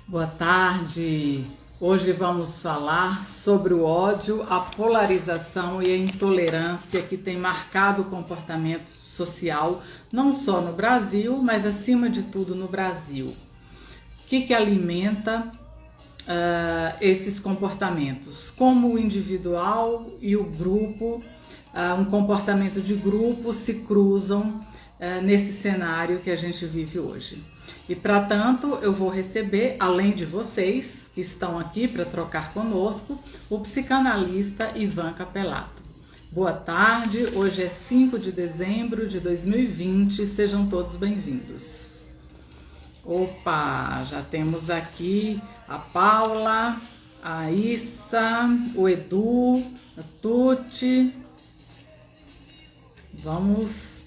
Boa tarde. Hoje vamos falar sobre o ódio, a polarização e a intolerância que tem marcado o comportamento social, não só no Brasil, mas acima de tudo no Brasil. O que alimenta esses comportamentos? Como o individual e o grupo, um comportamento de grupo se cruzam nesse cenário que a gente vive hoje. E para tanto, eu vou receber, além de vocês que estão aqui para trocar conosco, o psicanalista Ivan Capelato. Boa tarde, hoje é 5 de dezembro de 2020, sejam todos bem-vindos. Opa, já temos aqui a Paula, a Issa, o Edu, a Tuti. Vamos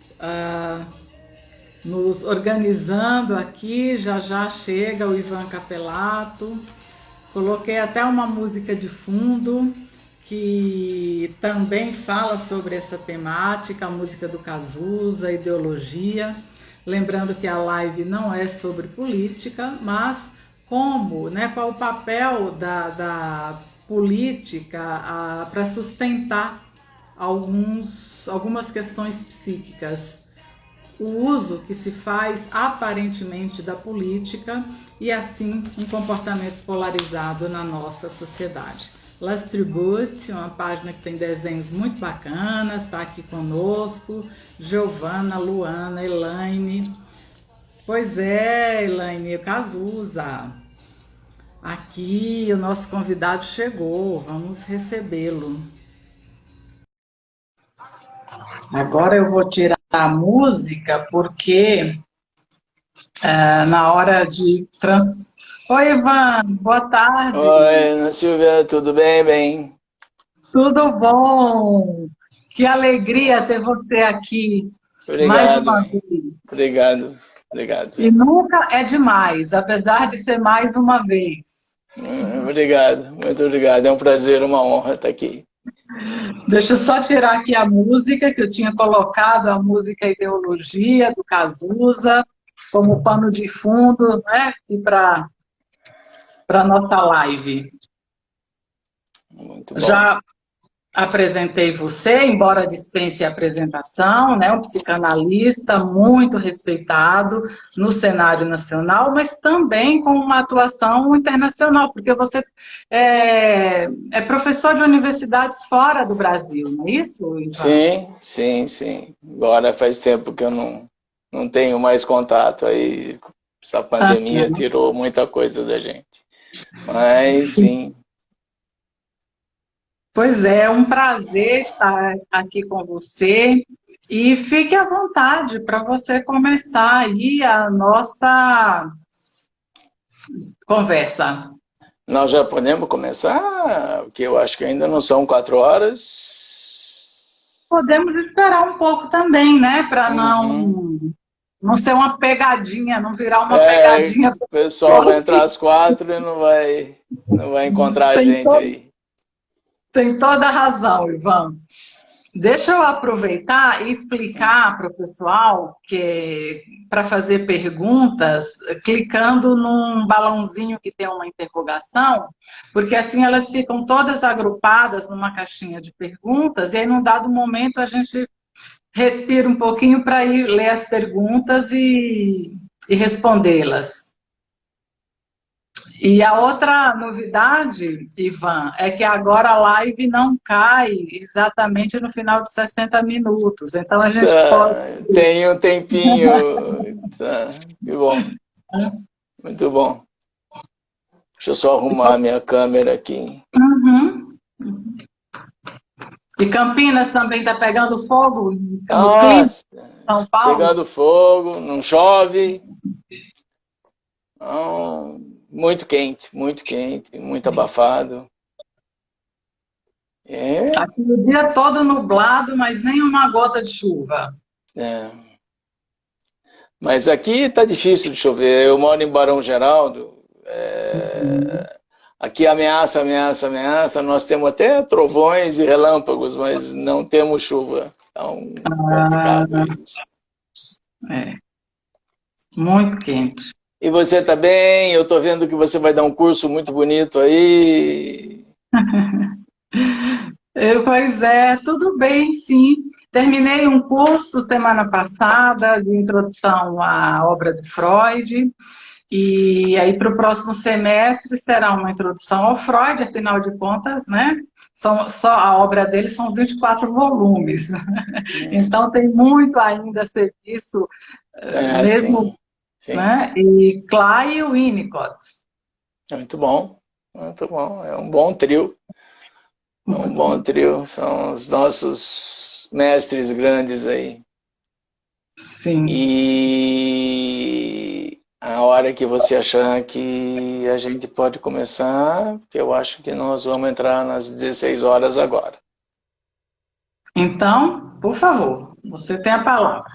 nos organizando aqui, já chega o Ivan Capelato. Coloquei até uma música de fundo que também fala sobre essa temática, a música do Cazuza, ideologia. Lembrando que a live não é sobre política, mas qual o papel da política para sustentar algumas questões psíquicas, o uso que se faz aparentemente da política e assim um comportamento polarizado na nossa sociedade. Las Tribute, uma página que tem desenhos muito bacanas, está aqui conosco, Giovana, Luana, Elaine. Pois é, Elaine, Cazuza. Aqui o nosso convidado chegou, vamos recebê-lo. Agora eu vou tirar a música porque na hora de Oi, Ivan, boa tarde. Oi, Ana Silvia, tudo bem? Bem. Tudo bom? Que alegria ter você aqui mais Obrigado. uma vez. Obrigado. E nunca é demais, apesar de ser mais uma vez. Obrigado, muito obrigado. É um prazer, uma honra estar aqui. Deixa eu só tirar aqui a música, que eu tinha colocado a música Ideologia, do Cazuza, como pano de fundo, né? E para a nossa live. Muito bom. Já apresentei você, embora dispense a apresentação, né? Um psicanalista muito respeitado no cenário nacional, mas também com uma atuação internacional, porque você é professor de universidades fora do Brasil, não é isso, Ivan? Sim. Agora faz tempo que eu não tenho mais contato aí. Essa pandemia tirou muita coisa da gente. Mas sim. Pois é um prazer estar aqui com você e fique à vontade para você começar aí a nossa conversa. Nós já podemos começar, porque eu acho que ainda não são 4 horas. Podemos esperar um pouco também, né? Para não ser uma pegadinha, não virar uma pegadinha. O pessoal vai entrar às 4 e não vai encontrar a gente aí. Tem toda a razão, Ivan. Deixa eu aproveitar e explicar para o pessoal que para fazer perguntas, clicando num balãozinho que tem uma interrogação, porque assim elas ficam todas agrupadas numa caixinha de perguntas, e aí num dado momento a gente respira um pouquinho para ir ler as perguntas e respondê-las. E a outra novidade, Ivan, é que agora a live não cai exatamente no final de 60 minutos. Então a gente pode... Tem um tempinho. Tá, que bom. Muito bom. Deixa eu só arrumar a minha câmera aqui. E Campinas também está pegando fogo? Nossa, São Paulo? pegando fogo, não chove. Muito quente, muito abafado. Aqui o dia todo nublado, mas nem uma gota de chuva. Mas aqui está difícil de chover. Eu moro em Barão Geraldo. Aqui ameaça. Nós temos até trovões e relâmpagos, mas não temos chuva. Então, complicado isso. Muito quente. E você tá bem? Eu tô vendo que você vai dar um curso muito bonito aí. Pois é, tudo bem, sim. Terminei um curso semana passada de introdução à obra de Freud, e aí para o próximo semestre será uma introdução ao Freud, afinal de contas, né? Só a obra dele são 24 volumes, então tem muito ainda a ser visto, É, mesmo, sim, sim. né? E Clay Winnicott. É muito bom, muito bom. É um bom trio. É um bom trio. São os nossos mestres grandes aí. Sim. E a hora que você achar que a gente pode começar, que eu acho que nós vamos entrar nas 16 horas agora. Então, por favor, você tem a palavra.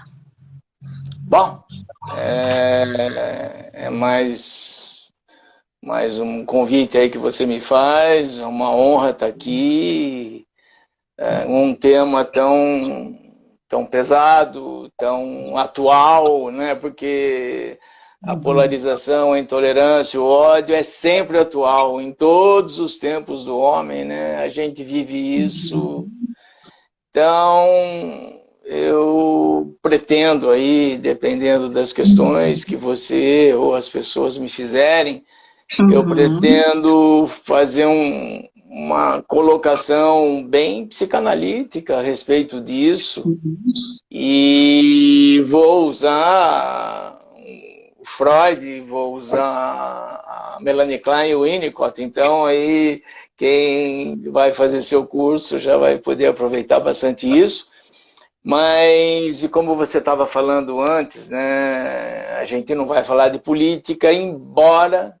Bom, é mais um convite aí que você me faz, é uma honra estar aqui, um tema tão pesado, tão atual, né? Porque a Uhum. polarização, a intolerância, o ódio é sempre atual, em todos os tempos do homem, né? A gente vive isso. Então, eu pretendo aí, dependendo das questões que você ou as pessoas me fizerem, eu Uhum. pretendo fazer uma colocação bem psicanalítica a respeito disso e vou usar o Freud, vou usar a Melanie Klein e o Winnicott. Então aí quem vai fazer seu curso já vai poder aproveitar bastante isso. Mas, e como você estava falando antes, né, a gente não vai falar de política, embora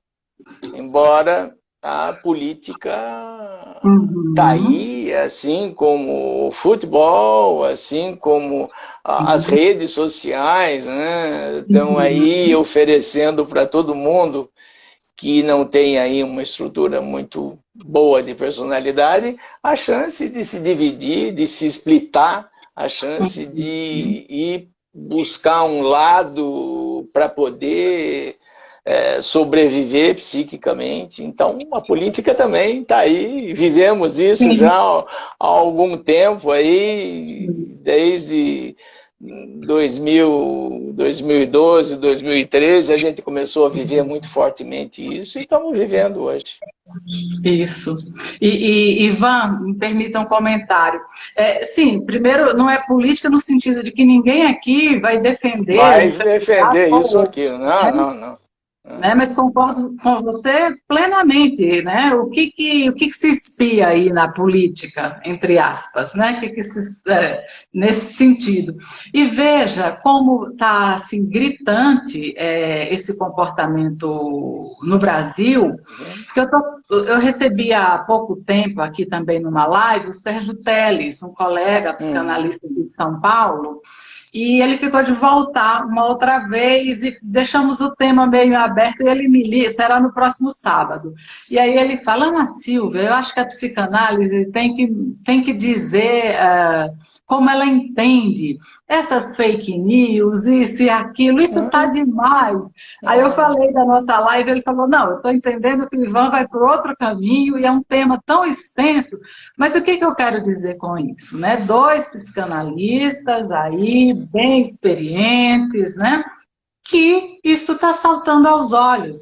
a política está Uhum. aí, assim como o futebol, assim como as redes sociais, né, estão aí Uhum. oferecendo para todo mundo que não tem aí uma estrutura muito boa de personalidade, a chance de se dividir, de se splitar, a chance de ir buscar um lado para poder sobreviver psiquicamente. Então, a política também está aí, vivemos isso já há algum tempo aí, desde 2012, 2013, a gente começou a viver muito fortemente isso e estamos vivendo hoje. Isso. Ivan, me permita um comentário. Sim, primeiro, não é política no sentido de que ninguém aqui vai defender Vai um candidato defender isso ou ou outro, aquilo. né? Não, não, não. Né? Mas concordo com você plenamente, né? O que se espia aí na política, entre aspas, né? Nesse sentido. E veja como está assim, gritante esse comportamento no Brasil, que eu recebi há pouco tempo aqui também numa live o Sérgio Teles, um colega psicanalista aqui de São Paulo, e ele ficou de voltar uma outra vez e deixamos o tema meio aberto e ele me liga, será no próximo sábado. E aí ele fala, Ana Silvia, eu acho que a psicanálise tem que dizer como ela entende essas fake news, isso e aquilo, isso está demais. Aí eu falei da nossa live, ele falou, não, eu estou entendendo que o Ivan vai por outro caminho e é um tema tão extenso, mas o que eu quero dizer com isso? Né? Dois psicanalistas aí, bem experientes, né? Que isso está saltando aos olhos.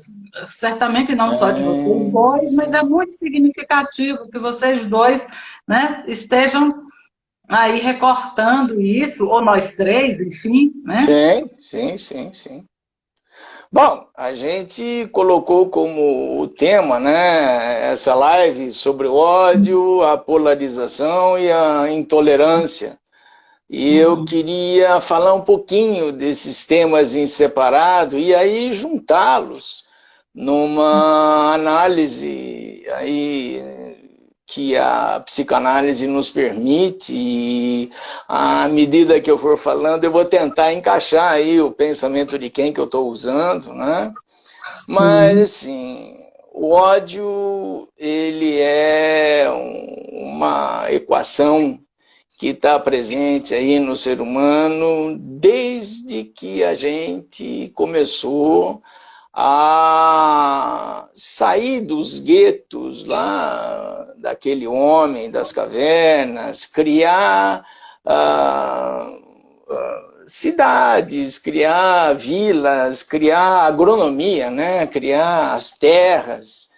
Certamente não só de vocês dois, mas é muito significativo que vocês dois, né, estejam aí recortando isso, ou nós três, enfim, né? Sim, sim, sim, sim. Bom, a gente colocou como tema, né, essa live sobre o ódio, a polarização e a intolerância. E eu Uhum. queria falar um pouquinho desses temas em separado e aí juntá-los numa análise aí que a psicanálise nos permite e à medida que eu for falando eu vou tentar encaixar aí o pensamento de quem que eu estou usando, né? Mas Sim. assim, o ódio ele é uma equação que está presente aí no ser humano desde que a gente começou a sair dos guetos lá, daquele homem das cavernas, criar cidades, criar vilas, criar agronomia, né? Criar as terras.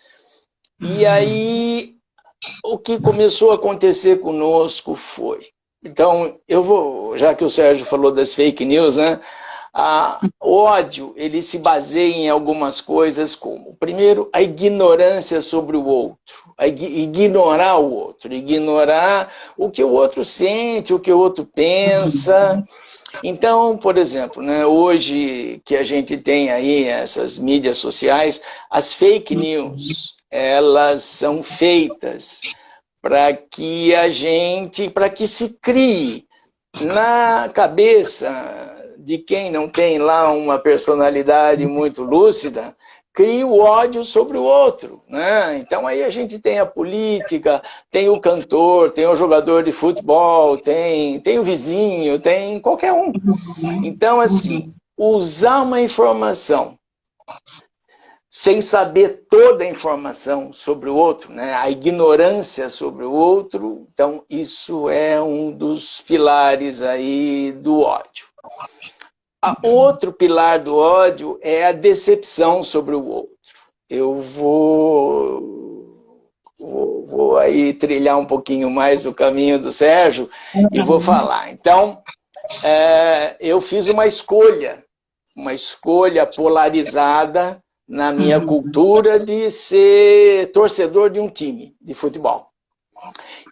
E aí, o que começou a acontecer conosco foi... Então, eu vou, já que o Sérgio falou das fake news, né? O ódio, ele se baseia em algumas coisas como, primeiro, a ignorância sobre o outro, ignorar o outro, ignorar o que o outro sente, o que o outro pensa. Então, por exemplo, né, hoje que a gente tem aí essas mídias sociais, as fake news, elas são feitas para que se crie na cabeça de quem não tem lá uma personalidade muito lúcida, cria o ódio sobre o outro, né? Então aí a gente tem a política, tem o cantor, tem o jogador de futebol, tem o vizinho, tem qualquer um. Então, assim, usar uma informação sem saber toda a informação sobre o outro, né? A ignorância sobre o outro, então isso é um dos pilares aí do ódio. Outro pilar do ódio é a decepção sobre o outro. Eu vou aí trilhar um pouquinho mais o caminho do Sérgio e vou falar. Então, eu fiz uma escolha polarizada na minha cultura de ser torcedor de um time de futebol.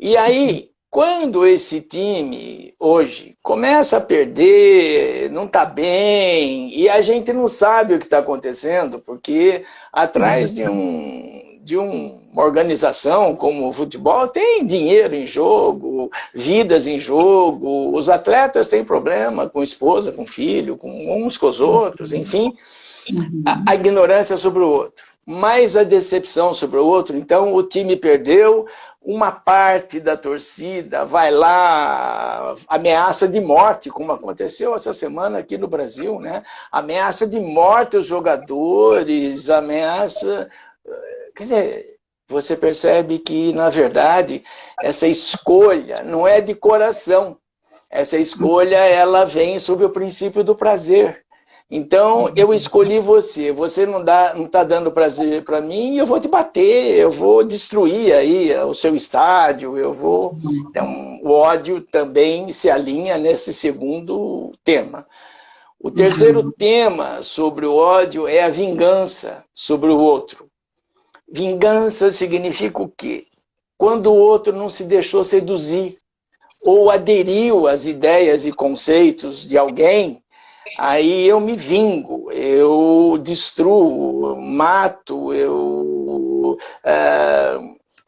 E aí, quando esse time, hoje, começa a perder, não está bem, e a gente não sabe o que está acontecendo, porque atrás de uma organização como o futebol tem dinheiro em jogo, vidas em jogo, os atletas têm problema com esposa, com filho, com uns com os outros, enfim, a ignorância sobre o outro, mais a decepção sobre o outro. Então o time perdeu, uma parte da torcida vai lá, ameaça de morte, como aconteceu essa semana aqui no Brasil, né? Ameaça de morte aos jogadores, ameaça... Quer dizer, você percebe que, na verdade, essa escolha não é de coração. Essa escolha, ela vem sob o princípio do prazer. Então, eu escolhi você não está dando prazer para mim, eu vou te bater, eu vou destruir aí o seu estádio, Então, o ódio também se alinha nesse segundo tema. O terceiro tema sobre o ódio é a vingança sobre o outro. Vingança significa o quê? Quando o outro não se deixou seduzir, ou aderiu às ideias e conceitos de alguém, aí eu me vingo, eu destruo, mato, eu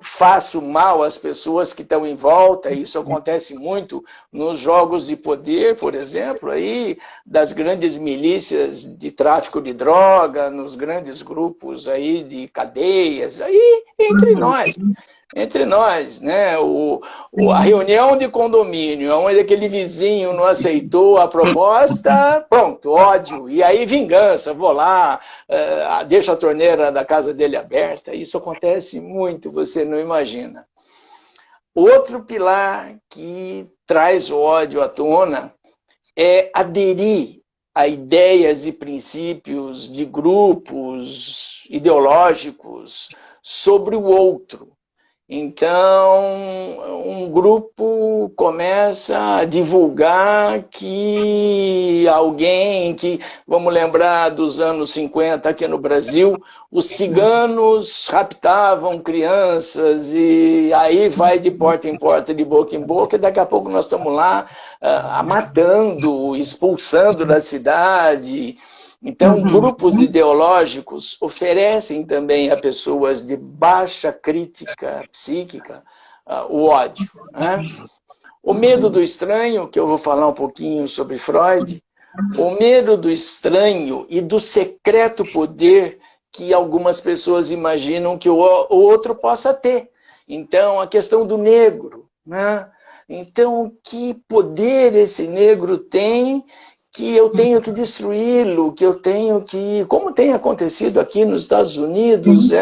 faço mal às pessoas que estão em volta. Isso acontece muito nos jogos de poder, por exemplo, aí, das grandes milícias de tráfico de droga, nos grandes grupos aí de cadeias, aí entre nós, né? A reunião de condomínio, onde aquele vizinho não aceitou a proposta, pronto, ódio. E aí vingança, vou lá, deixo a torneira da casa dele aberta. Isso acontece muito, você não imagina. Outro pilar que traz o ódio à tona é aderir a ideias e princípios de grupos ideológicos sobre o outro. Então, um grupo começa a divulgar que vamos lembrar dos anos 50 aqui no Brasil, os ciganos raptavam crianças e aí vai de porta em porta, de boca em boca, e daqui a pouco nós estamos lá matando, expulsando da cidade. Então, grupos ideológicos oferecem também a pessoas de baixa crítica psíquica o ódio, né? O medo do estranho, que eu vou falar um pouquinho sobre Freud, o medo do estranho e do secreto poder que algumas pessoas imaginam que o outro possa ter. Então, a questão do negro, né? Então, que poder esse negro tem que eu tenho que destruí-lo, que eu tenho que... Como tem acontecido aqui nos Estados Unidos,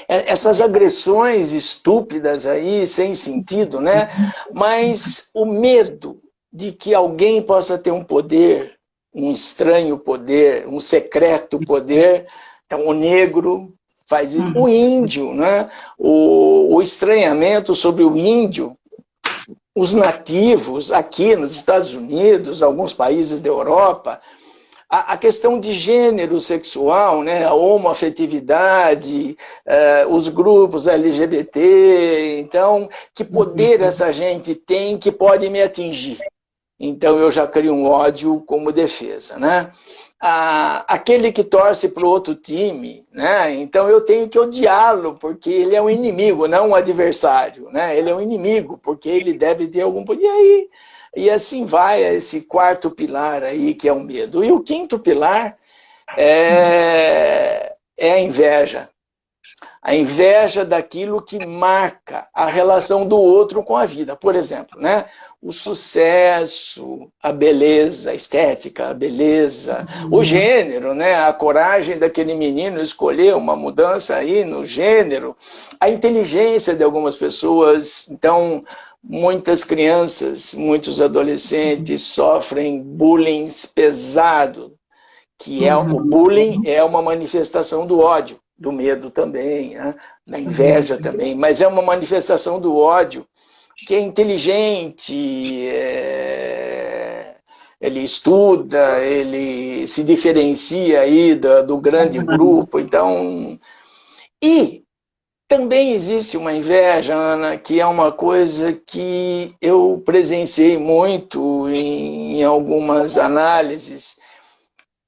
essas agressões estúpidas aí, sem sentido, né? Mas o medo de que alguém possa ter um poder, um estranho poder, um secreto poder. Então, o negro faz isso. O índio, né? O estranhamento sobre o índio, os nativos aqui nos Estados Unidos, alguns países da Europa, a questão de gênero sexual, né, a homoafetividade, os grupos LGBT, então, que poder essa gente tem que pode me atingir? Então eu já crio um ódio como defesa, né? Aquele que torce para o outro time, né? Então eu tenho que odiá-lo, porque ele é um inimigo, não um adversário, né? Ele é um inimigo, porque ele deve ter algum poder. E assim vai esse quarto pilar aí, que é o medo. E o quinto pilar é a inveja. A inveja daquilo que marca a relação do outro com a vida. Por exemplo, né? O sucesso, a beleza, a estética, a beleza, o gênero, né? A coragem daquele menino escolher uma mudança aí no gênero, a inteligência de algumas pessoas. Então, muitas crianças, muitos adolescentes sofrem bullying pesado, que é o bullying é uma manifestação do ódio, do medo também, né? Da inveja também, mas é uma manifestação do ódio, que é inteligente, ele estuda, ele se diferencia aí do grande grupo, então... E também existe uma inveja, Ana, que é uma coisa que eu presenciei muito em algumas análises,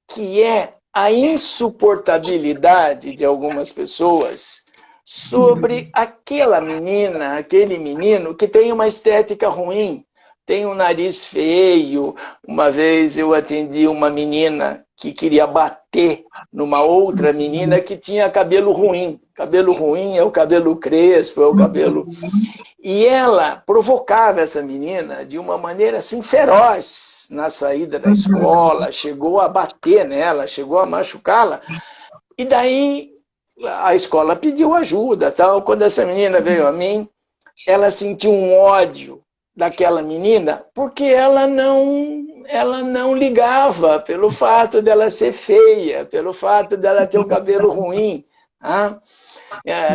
que é a insuportabilidade de algumas pessoas sobre aquela menina, aquele menino que tem uma estética ruim, tem um nariz feio. Uma vez eu atendi uma menina que queria bater numa outra menina que tinha cabelo ruim. Cabelo ruim é o cabelo crespo, é o cabelo... E ela provocava essa menina de uma maneira assim feroz na saída da escola, chegou a bater nela, chegou a machucá-la. E daí a escola pediu ajuda, tal. Quando essa menina veio a mim, ela sentiu um ódio daquela menina, porque ela não ligava pelo fato dela ser feia, pelo fato dela ter um cabelo ruim,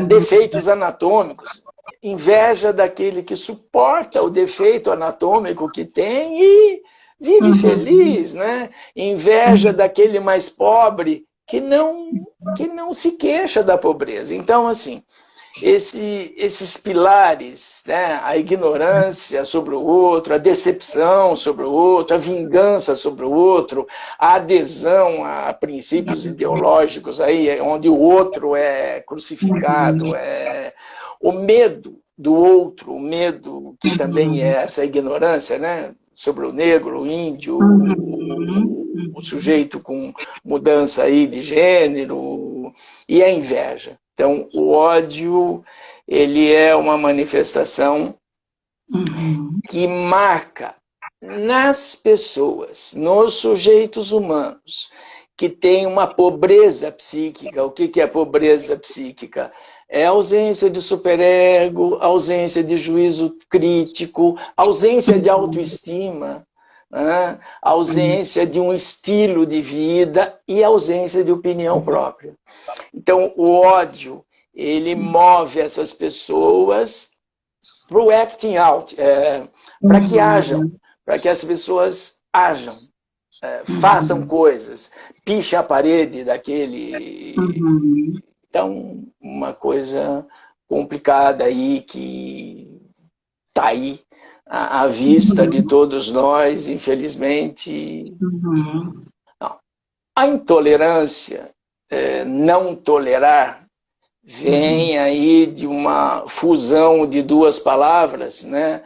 defeitos anatômicos. Inveja daquele que suporta o defeito anatômico que tem e vive feliz, né? Inveja daquele mais pobre que não se queixa da pobreza. Então, assim, esses pilares, né? A ignorância sobre o outro, a decepção sobre o outro, a vingança sobre o outro, a adesão a princípios ideológicos, aí, onde o outro é crucificado, o medo do outro, o medo que também é essa ignorância, né? Sobre o negro, o índio, o sujeito com mudança aí de gênero, e a inveja. Então, o ódio, ele é uma manifestação que marca nas pessoas, nos sujeitos humanos, que tem uma pobreza psíquica. O que é pobreza psíquica? É ausência de superego, ausência de juízo crítico, ausência de autoestima, né? Ausência de um estilo de vida e ausência de opinião própria. Então, o ódio, ele move essas pessoas para o acting out, para que hajam, para que as pessoas hajam, façam coisas, pichem a parede daquele... Então, uma coisa complicada aí, que está aí à vista de todos nós, infelizmente. Não. A intolerância, não tolerar, vem aí de uma fusão de duas palavras, né?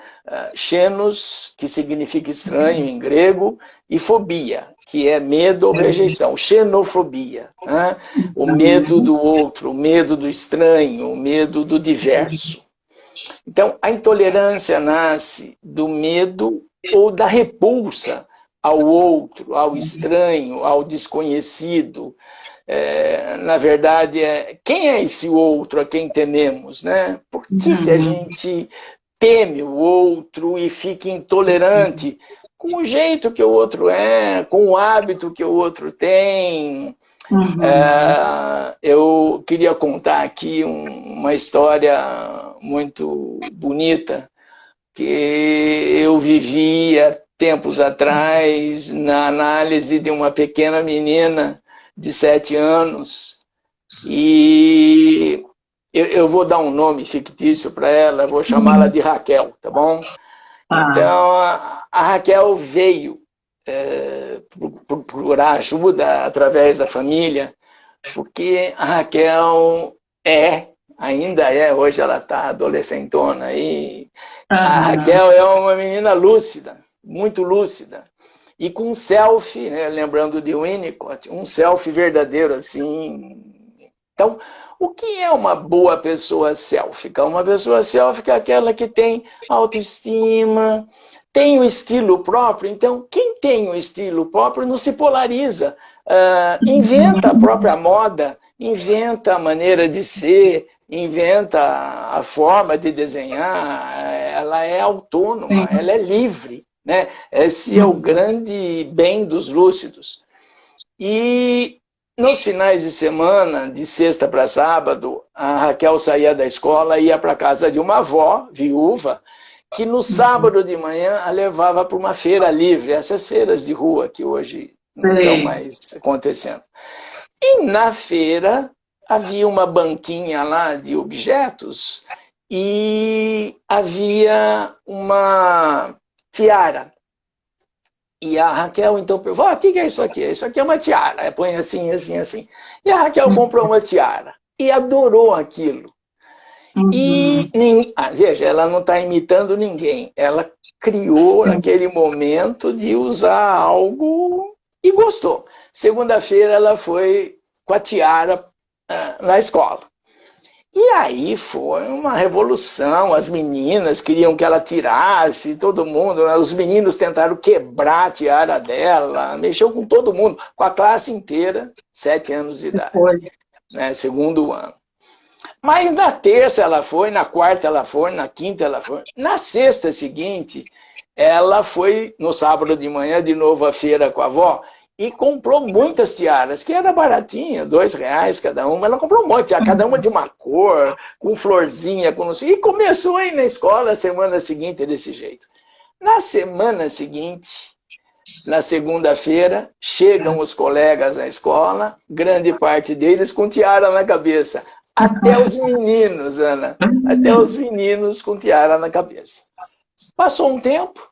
Xenos, que significa estranho em grego, e fobia, que é medo ou rejeição. Xenofobia, né? O medo do outro, o medo do estranho, o medo do diverso. Então, a intolerância nasce do medo ou da repulsa ao outro, ao estranho, ao desconhecido. Na verdade, quem é esse outro a quem tememos, né? Por que a gente teme o outro e fica intolerante com o jeito que o outro é, com o hábito que o outro tem? Eu queria contar aqui uma história muito bonita que eu vivia tempos atrás na análise de uma pequena menina de 7 anos. E eu vou dar um nome fictício para ela, vou chamá-la de Raquel, tá bom? Então, a Raquel veio procurar ajuda através da família, porque a Raquel ainda é, hoje ela está adolescentona, e a Raquel é uma menina lúcida, muito lúcida, e com um selfie, né, lembrando de Winnicott, um selfie verdadeiro, assim. Então, o que é uma boa pessoa sélfica? Uma pessoa sélfica é aquela que tem autoestima, tem o estilo próprio. Então, quem tem o estilo próprio não se polariza, inventa a própria moda, inventa a maneira de ser, inventa a forma de desenhar, ela é autônoma, ela é livre, né? Esse é o grande bem dos lúcidos. E nos finais de semana, de sexta para sábado, a Raquel saía da escola e ia para a casa de uma avó, viúva, que no sábado de manhã a levava para uma feira livre, essas feiras de rua que hoje não estão mais acontecendo. E na feira havia uma banquinha lá de objetos e havia uma tiara. E a Raquel então perguntou, o que é isso aqui? Isso aqui é uma tiara. Põe assim, assim, assim. E a Raquel comprou uma tiara e adorou aquilo. E, veja, ela não está imitando ninguém. Ela criou aquele momento de usar algo e gostou. Segunda-feira ela foi com a tiara na escola. E aí foi uma revolução, as meninas queriam que ela tirasse, todo mundo, os meninos tentaram quebrar a tiara dela, mexeu com todo mundo, com a classe inteira, 7 anos de idade, né, segundo ano. Mas na terça ela foi, na quarta ela foi, na quinta ela foi, na sexta seguinte, ela foi no sábado de manhã de novo à feira com a avó, e comprou muitas tiaras, que era baratinha, R$2 cada uma. Ela comprou um monte, cada uma de uma cor, com florzinha, com não sei. E começou aí na escola a semana seguinte desse jeito. Na semana seguinte, na segunda-feira, chegam os colegas à escola, grande parte deles com tiara na cabeça. Até os meninos, Ana, até os meninos com tiara na cabeça. Passou um tempo,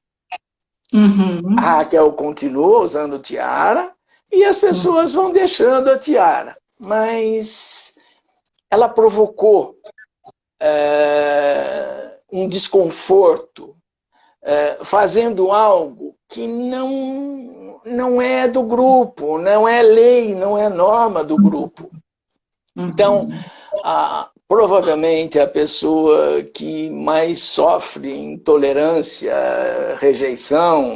a Raquel continua usando tiara e as pessoas vão deixando a tiara. Mas ela provocou um desconforto, fazendo algo que não é do grupo, não é lei, não é norma do grupo. Então, provavelmente a pessoa que mais sofre intolerância, rejeição,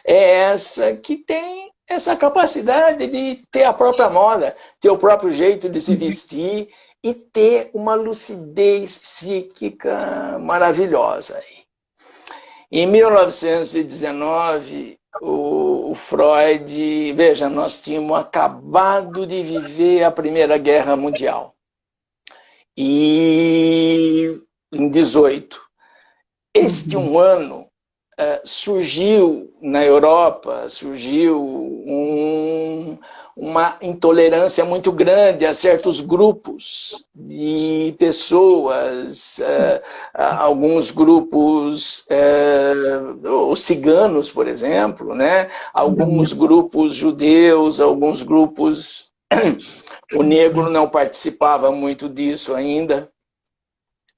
é essa que tem essa capacidade de ter a própria moda, ter o próprio jeito de se vestir e ter uma lucidez psíquica maravilhosa. Em 1919, o Freud, veja, nós tínhamos acabado de viver a Primeira Guerra Mundial. E em 18, este um ano, surgiu na Europa, uma intolerância muito grande a certos grupos de pessoas, alguns grupos, os ciganos, por exemplo, né? Alguns grupos judeus, alguns grupos... O negro não participava muito disso ainda,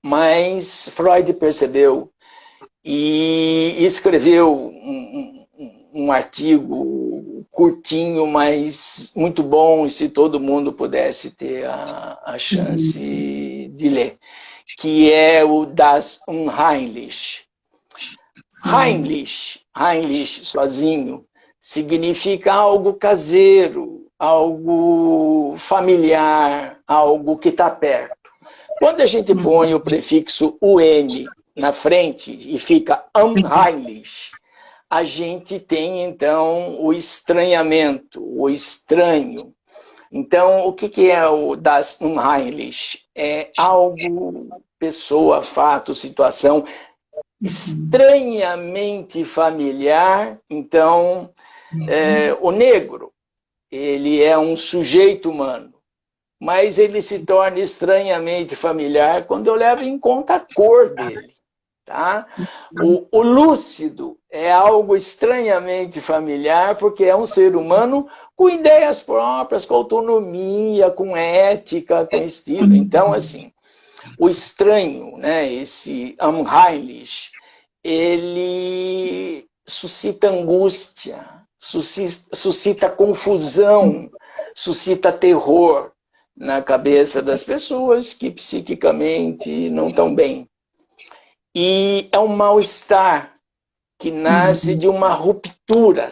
mas Freud percebeu e escreveu um artigo curtinho, mas muito bom, e se todo mundo pudesse ter a chance de ler, que é o Das Unheimlich. Heimlich, sozinho, significa algo caseiro, algo familiar, algo que está perto. Quando a gente põe o prefixo UN na frente e fica unheimlich, a gente tem, então, o estranhamento, o estranho. Então, o que é o das unheimlich? É algo, pessoa, fato, situação estranhamente familiar. Então, o negro, ele é um sujeito humano, mas ele se torna estranhamente familiar quando eu levo em conta a cor dele. Tá? O lúcido é algo estranhamente familiar porque é um ser humano com ideias próprias, com autonomia, com ética, com estilo. Então, assim, o estranho, né, esse unheimlich, ele suscita angústia, suscita confusão, suscita terror na cabeça das pessoas que psiquicamente não estão bem. E é um mal-estar que nasce de uma ruptura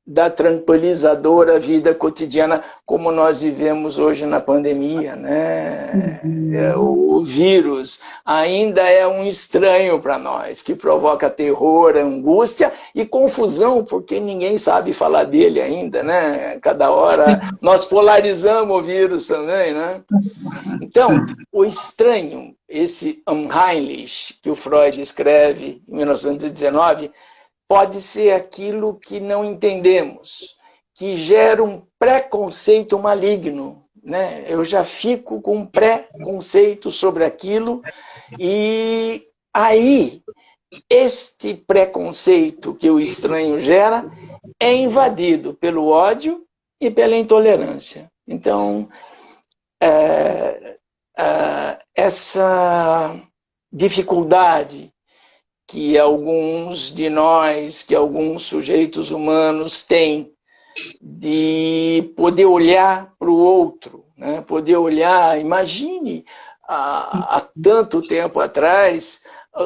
da tranquilizadora vida cotidiana, como nós vivemos hoje na pandemia, né? O vírus ainda é um estranho para nós, que provoca terror, angústia e confusão, porque ninguém sabe falar dele ainda, né? Cada hora nós polarizamos o vírus também, né? Então, o estranho, esse unheimlich, que o Freud escreve em 1919, pode ser aquilo que não entendemos, que gera um preconceito maligno, né? Eu já fico com um preconceito sobre aquilo e aí este preconceito que o estranho gera é invadido pelo ódio e pela intolerância. Então, essa dificuldade que alguns de nós, que alguns sujeitos humanos têm de poder olhar para o outro, né? Poder olhar, imagine, há tanto tempo atrás,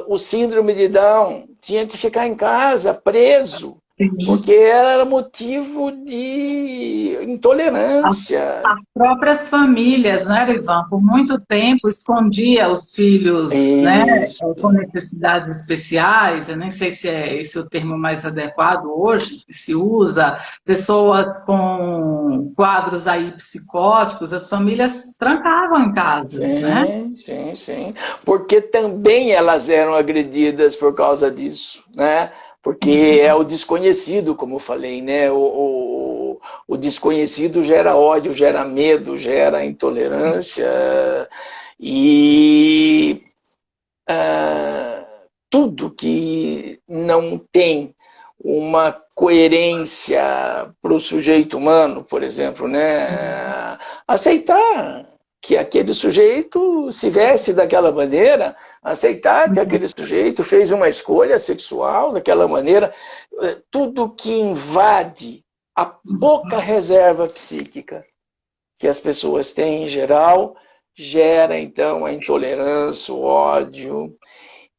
o síndrome de Down tinha que ficar em casa, preso, porque era motivo de intolerância. As próprias famílias, né, Ivan, por muito tempo escondia os filhos, né, com necessidades especiais. Eu nem sei se é esse o termo mais adequado hoje, que se usa, pessoas com quadros aí psicóticos, as famílias trancavam em casas, né? Sim. Porque também elas eram agredidas por causa disso, né? Porque é o desconhecido, como eu falei, né? O desconhecido gera ódio, gera medo, gera intolerância e tudo que não tem uma coerência para o sujeito humano, por exemplo, né? Aceitar que aquele sujeito se veste daquela maneira, aceitar que aquele sujeito fez uma escolha sexual daquela maneira, tudo que invade a pouca reserva psíquica que as pessoas têm em geral, gera então a intolerância, o ódio,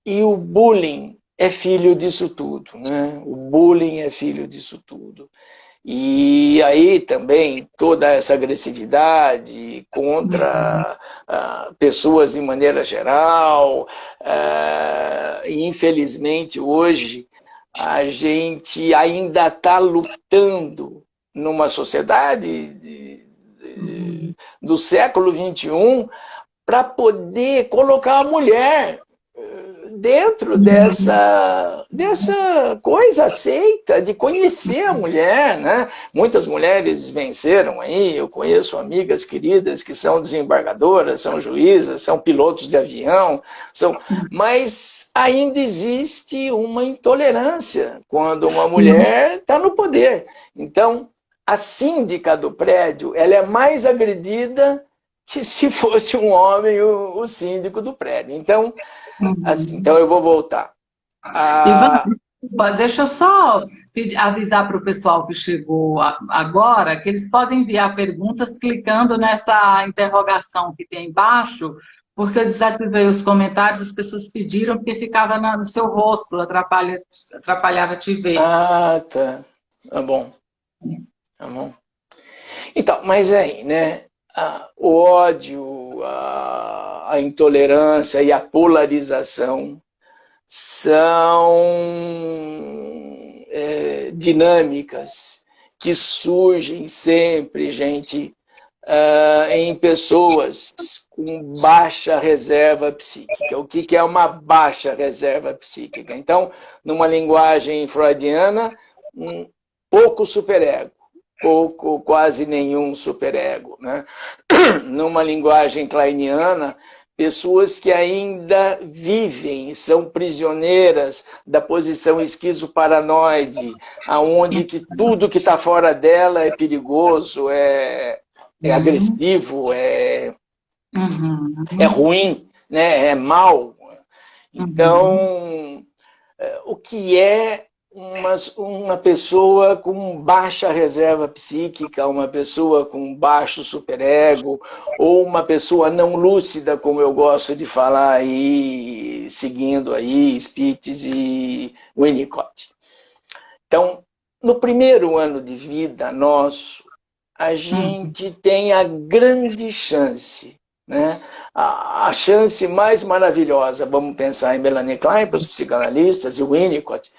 e o bullying é filho disso tudo, né? O bullying é filho disso tudo. E aí também toda essa agressividade contra pessoas de maneira geral. Infelizmente, hoje, a gente ainda está lutando numa sociedade do século XXI para poder colocar a mulher dentro dessa coisa aceita de conhecer a mulher, né? Muitas mulheres venceram aí, eu conheço amigas queridas que são desembargadoras, são juízas, são pilotos de avião, mas ainda existe uma intolerância quando uma mulher está no poder. Então, a síndica do prédio, ela é mais agredida que se fosse um homem o síndico do prédio. Então, assim, então eu vou voltar. Ivan, deixa eu só avisar para o pessoal que chegou agora que eles podem enviar perguntas clicando nessa interrogação que tem embaixo, Porque eu desativei os comentários, as pessoas pediram porque ficava no seu rosto, atrapalhava te ver. Ah, tá. Tá bom. Tá bom. Então, mas aí, né? O ódio, a intolerância e a polarização são dinâmicas que surgem sempre, gente, em pessoas com baixa reserva psíquica. O que é uma baixa reserva psíquica? Então, numa linguagem freudiana, um pouco superego, pouco, quase nenhum superego, né? Numa linguagem kleiniana, pessoas que ainda vivem, são prisioneiras da posição esquizoparanoide, aonde que tudo que está fora dela é perigoso, é agressivo, é ruim, né? É mal. Então, o que é uma pessoa com baixa reserva psíquica, uma pessoa com baixo superego, ou uma pessoa não lúcida, como eu gosto de falar aí, seguindo aí Spitz e Winnicott. Então, no primeiro ano de vida nosso, a gente tem a grande chance, né? A chance mais maravilhosa, vamos pensar em Melanie Klein, para os psicanalistas, e Winnicott.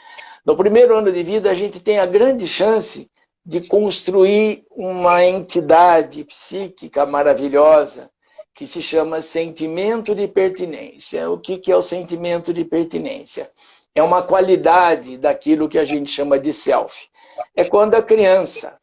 No primeiro ano de vida, a gente tem a grande chance de construir uma entidade psíquica maravilhosa que se chama sentimento de pertinência. O que é o sentimento de pertinência? É uma qualidade daquilo que a gente chama de self. É quando a criança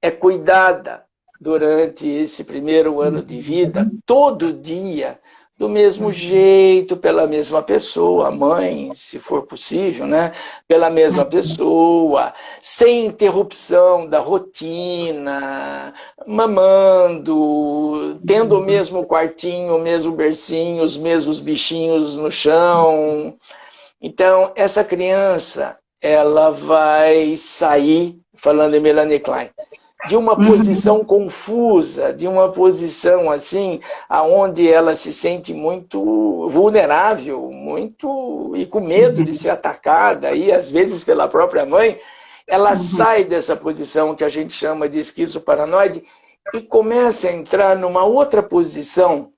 é cuidada durante esse primeiro ano de vida, todo dia, do mesmo jeito, pela mesma pessoa, a mãe, se for possível, né? Pela mesma pessoa, sem interrupção da rotina, mamando, tendo o mesmo quartinho, o mesmo bercinho, os mesmos bichinhos no chão. Então, essa criança, ela vai sair, falando em Melanie Klein, de uma posição confusa, de uma posição assim, aonde ela se sente muito vulnerável, muito e com medo de ser atacada, e às vezes pela própria mãe, ela sai dessa posição que a gente chama de esquizoparanoide e começa a entrar numa outra posição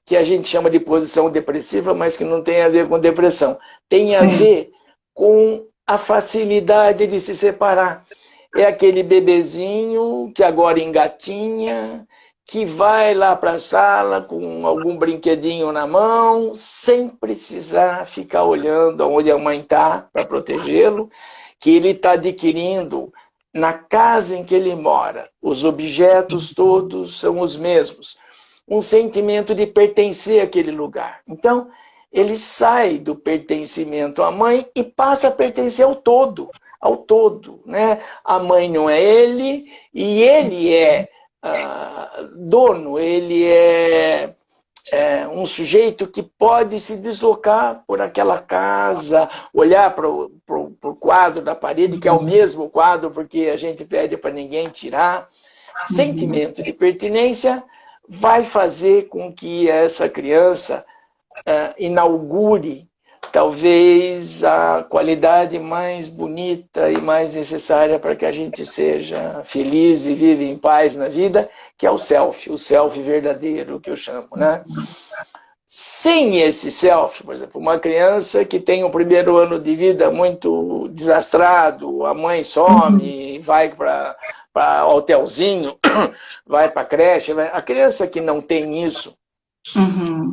que a gente chama de posição depressiva, mas que não tem a ver com depressão, tem a ver com a facilidade de se separar. É aquele bebezinho que agora engatinha, que vai lá para a sala com algum brinquedinho na mão, sem precisar ficar olhando onde a mãe está para protegê-lo, que ele está adquirindo na casa em que ele mora. Os objetos todos são os mesmos. Um sentimento de pertencer àquele lugar. Então, ele sai do pertencimento à mãe e passa a pertencer ao todo. Ao todo, né? A mãe não é ele, e ele é dono, ele é um sujeito que pode se deslocar por aquela casa, olhar para o quadro da parede, que é o mesmo quadro, porque a gente pede para ninguém tirar. Sentimento de pertinência vai fazer com que essa criança inaugure talvez a qualidade mais bonita e mais necessária para que a gente seja feliz e viva em paz na vida, que é o self verdadeiro, que eu chamo, né? Sem esse self, por exemplo, uma criança que tem um primeiro ano de vida muito desastrado, a mãe some, vai para hotelzinho, vai para creche, a criança que não tem isso,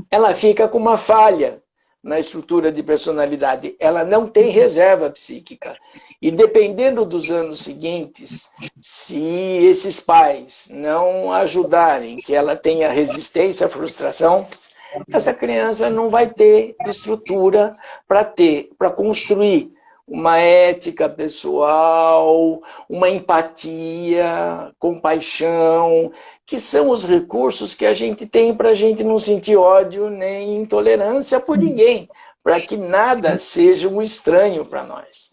ela fica com uma falha na estrutura de personalidade, ela não tem reserva psíquica. E dependendo dos anos seguintes, se esses pais não ajudarem que ela tenha resistência à frustração, essa criança não vai ter estrutura para construir uma ética pessoal, uma empatia, compaixão, que são os recursos que a gente tem para a gente não sentir ódio nem intolerância por ninguém, para que nada seja um estranho para nós.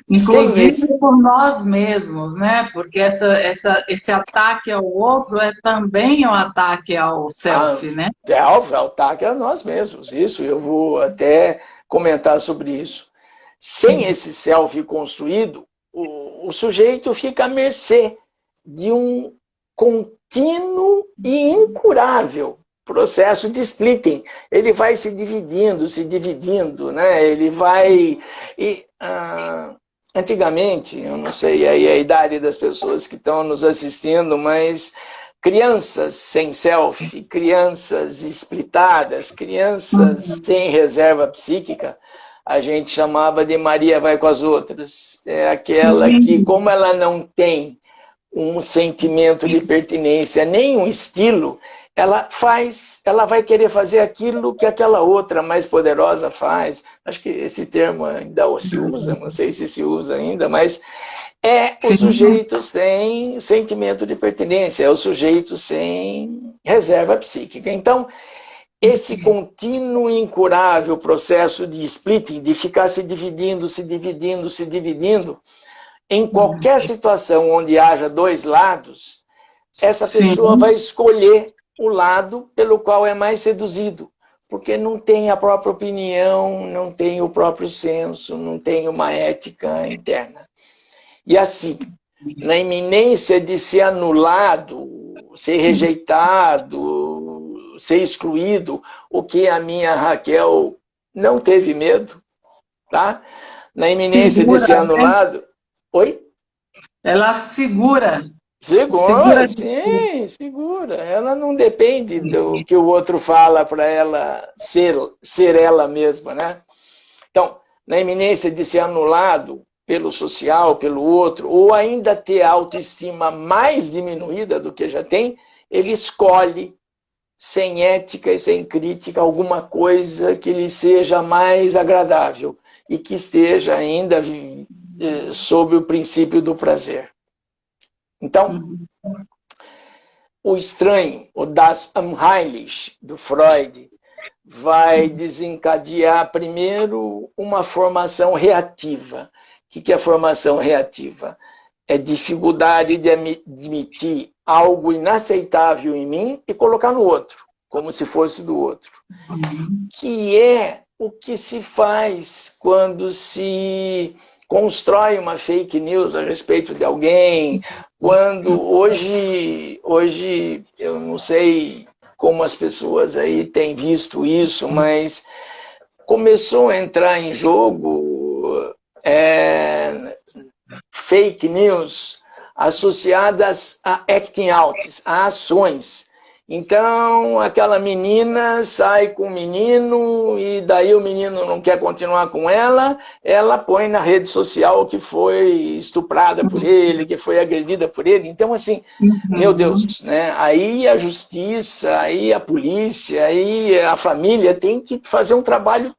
Sem esse... Inclusive por nós mesmos, né? Porque esse ataque ao outro é também um ataque ao A self, né? ataque a nós mesmos. Isso, eu vou até comentar sobre isso. Sem esse self construído, o sujeito fica à mercê de um contínuo e incurável processo de splitting. Ele vai se dividindo, né? Ele vai... Antigamente, eu não sei aí a idade das pessoas que estão nos assistindo, mas crianças sem self, crianças splitadas, crianças sem reserva psíquica, a gente chamava de Maria vai com as outras. É aquela que, como ela não tem um sentimento de pertinência, nem um estilo, ela vai querer fazer aquilo que aquela outra mais poderosa faz. Acho que esse termo ainda se usa, não sei se usa ainda, mas é o sujeito sem sentimento de pertinência, é o sujeito sem reserva psíquica. Então, esse contínuo e incurável processo de splitting, de ficar se dividindo, em qualquer situação onde haja dois lados, essa pessoa vai escolher o lado pelo qual é mais seduzido, porque não tem a própria opinião, não tem o próprio senso, não tem uma ética interna. E assim, na iminência de ser anulado, ser rejeitado, ser excluído, o que a minha Raquel não teve medo, tá? Na iminência de ser anulado... Oi? Ela segura. Segura, sim, segura. Ela não depende do que o outro fala para ela ser ela mesma, né? Então, na iminência de ser anulado pelo social, pelo outro, ou ainda ter a autoestima mais diminuída do que já tem, ele escolhe, sem ética e sem crítica, alguma coisa que lhe seja mais agradável e que esteja ainda sob o princípio do prazer. Então, o estranho, o Das Unheimlich, do Freud, vai desencadear primeiro uma formação reativa. O que é formação reativa? É dificuldade de admitir algo inaceitável em mim e colocar no outro, como se fosse do outro. Que é o que se faz quando se constrói uma fake news a respeito de alguém, quando hoje eu não sei como as pessoas aí têm visto isso, mas começou a entrar em jogo fake news associadas a acting outs, a ações. Então, aquela menina sai com o menino e daí o menino não quer continuar com ela, ela põe na rede social que foi estuprada por ele, que foi agredida por ele. Então, assim, meu Deus, né? Aí a justiça, aí a polícia, aí a família tem que fazer um trabalho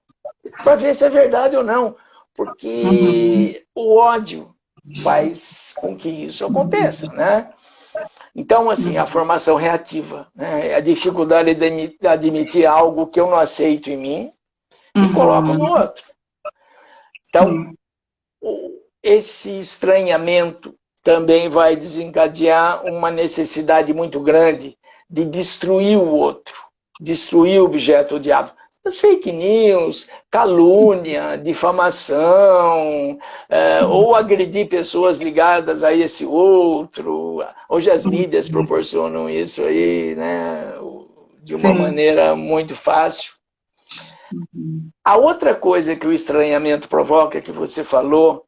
para ver se é verdade ou não, porque o ódio faz com que isso aconteça, né? Então, assim, a formação reativa, né? A dificuldade de admitir algo que eu não aceito em mim e coloco no outro. Então, esse estranhamento também vai desencadear uma necessidade muito grande de destruir o outro, destruir o objeto odiado. As fake news, calúnia, difamação, ou agredir pessoas ligadas a esse outro. Hoje as mídias proporcionam isso aí, né, de uma maneira muito fácil. A outra coisa que o estranhamento provoca, que você falou,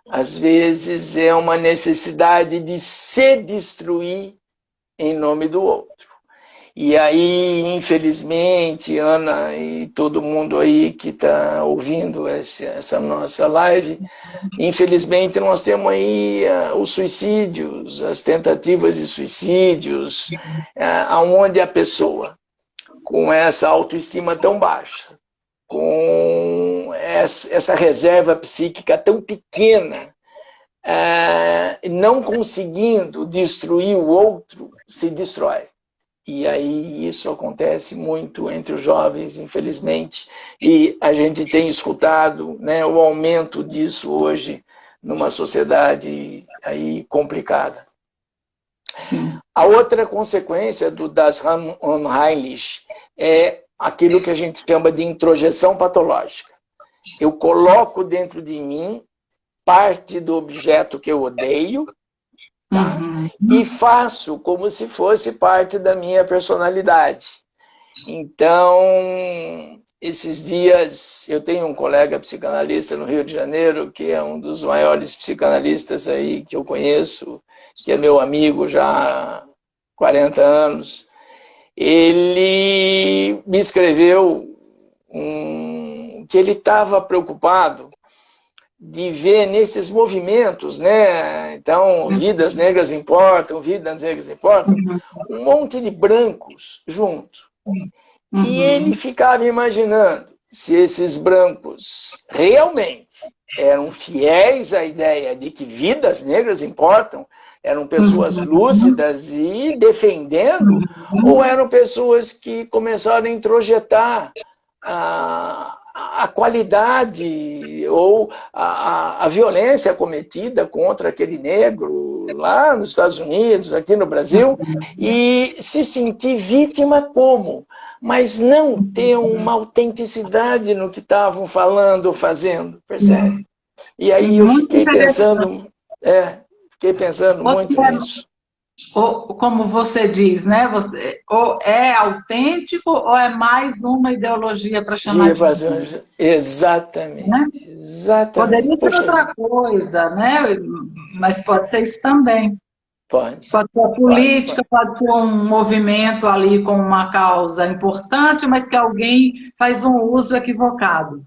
às vezes é uma necessidade de se destruir em nome do outro. E aí, infelizmente, Ana e todo mundo aí que está ouvindo essa nossa live, infelizmente nós temos aí os suicídios, as tentativas de suicídios, onde a pessoa, com essa autoestima tão baixa, com essa reserva psíquica tão pequena, não conseguindo destruir o outro, se destrói. E aí isso acontece muito entre os jovens, infelizmente, e a gente tem escutado, né, o aumento disso hoje numa sociedade aí complicada. Sim. A outra consequência das Unheimlich é aquilo que a gente chama de introjeção patológica. Eu coloco dentro de mim parte do objeto que eu odeio, tá? E faço como se fosse parte da minha personalidade. Então, esses dias, eu tenho um colega psicanalista no Rio de Janeiro, que é um dos maiores psicanalistas aí que eu conheço, que é meu amigo já há 40 anos. Ele me escreveu que ele estava preocupado de ver nesses movimentos, né? Então, vidas negras importam, vidas negras importam, um monte de brancos junto. E ele ficava imaginando se esses brancos realmente eram fiéis à ideia de que vidas negras importam, eram pessoas lúcidas e defendendo, ou eram pessoas que começaram a introjetar a qualidade ou a violência cometida contra aquele negro lá nos Estados Unidos, aqui no Brasil, e se sentir vítima como? Mas não ter uma autenticidade no que estavam falando ou fazendo, percebe? E aí eu fiquei pensando muito nisso. Ou, como você diz, né? Ou é autêntico ou é mais uma ideologia para chamar de Exatamente. Né? Exatamente. Poderia ser outra coisa, né? Mas pode ser isso também. Pode. Pode ser a política, pode ser um movimento ali com uma causa importante, mas que alguém faz um uso equivocado.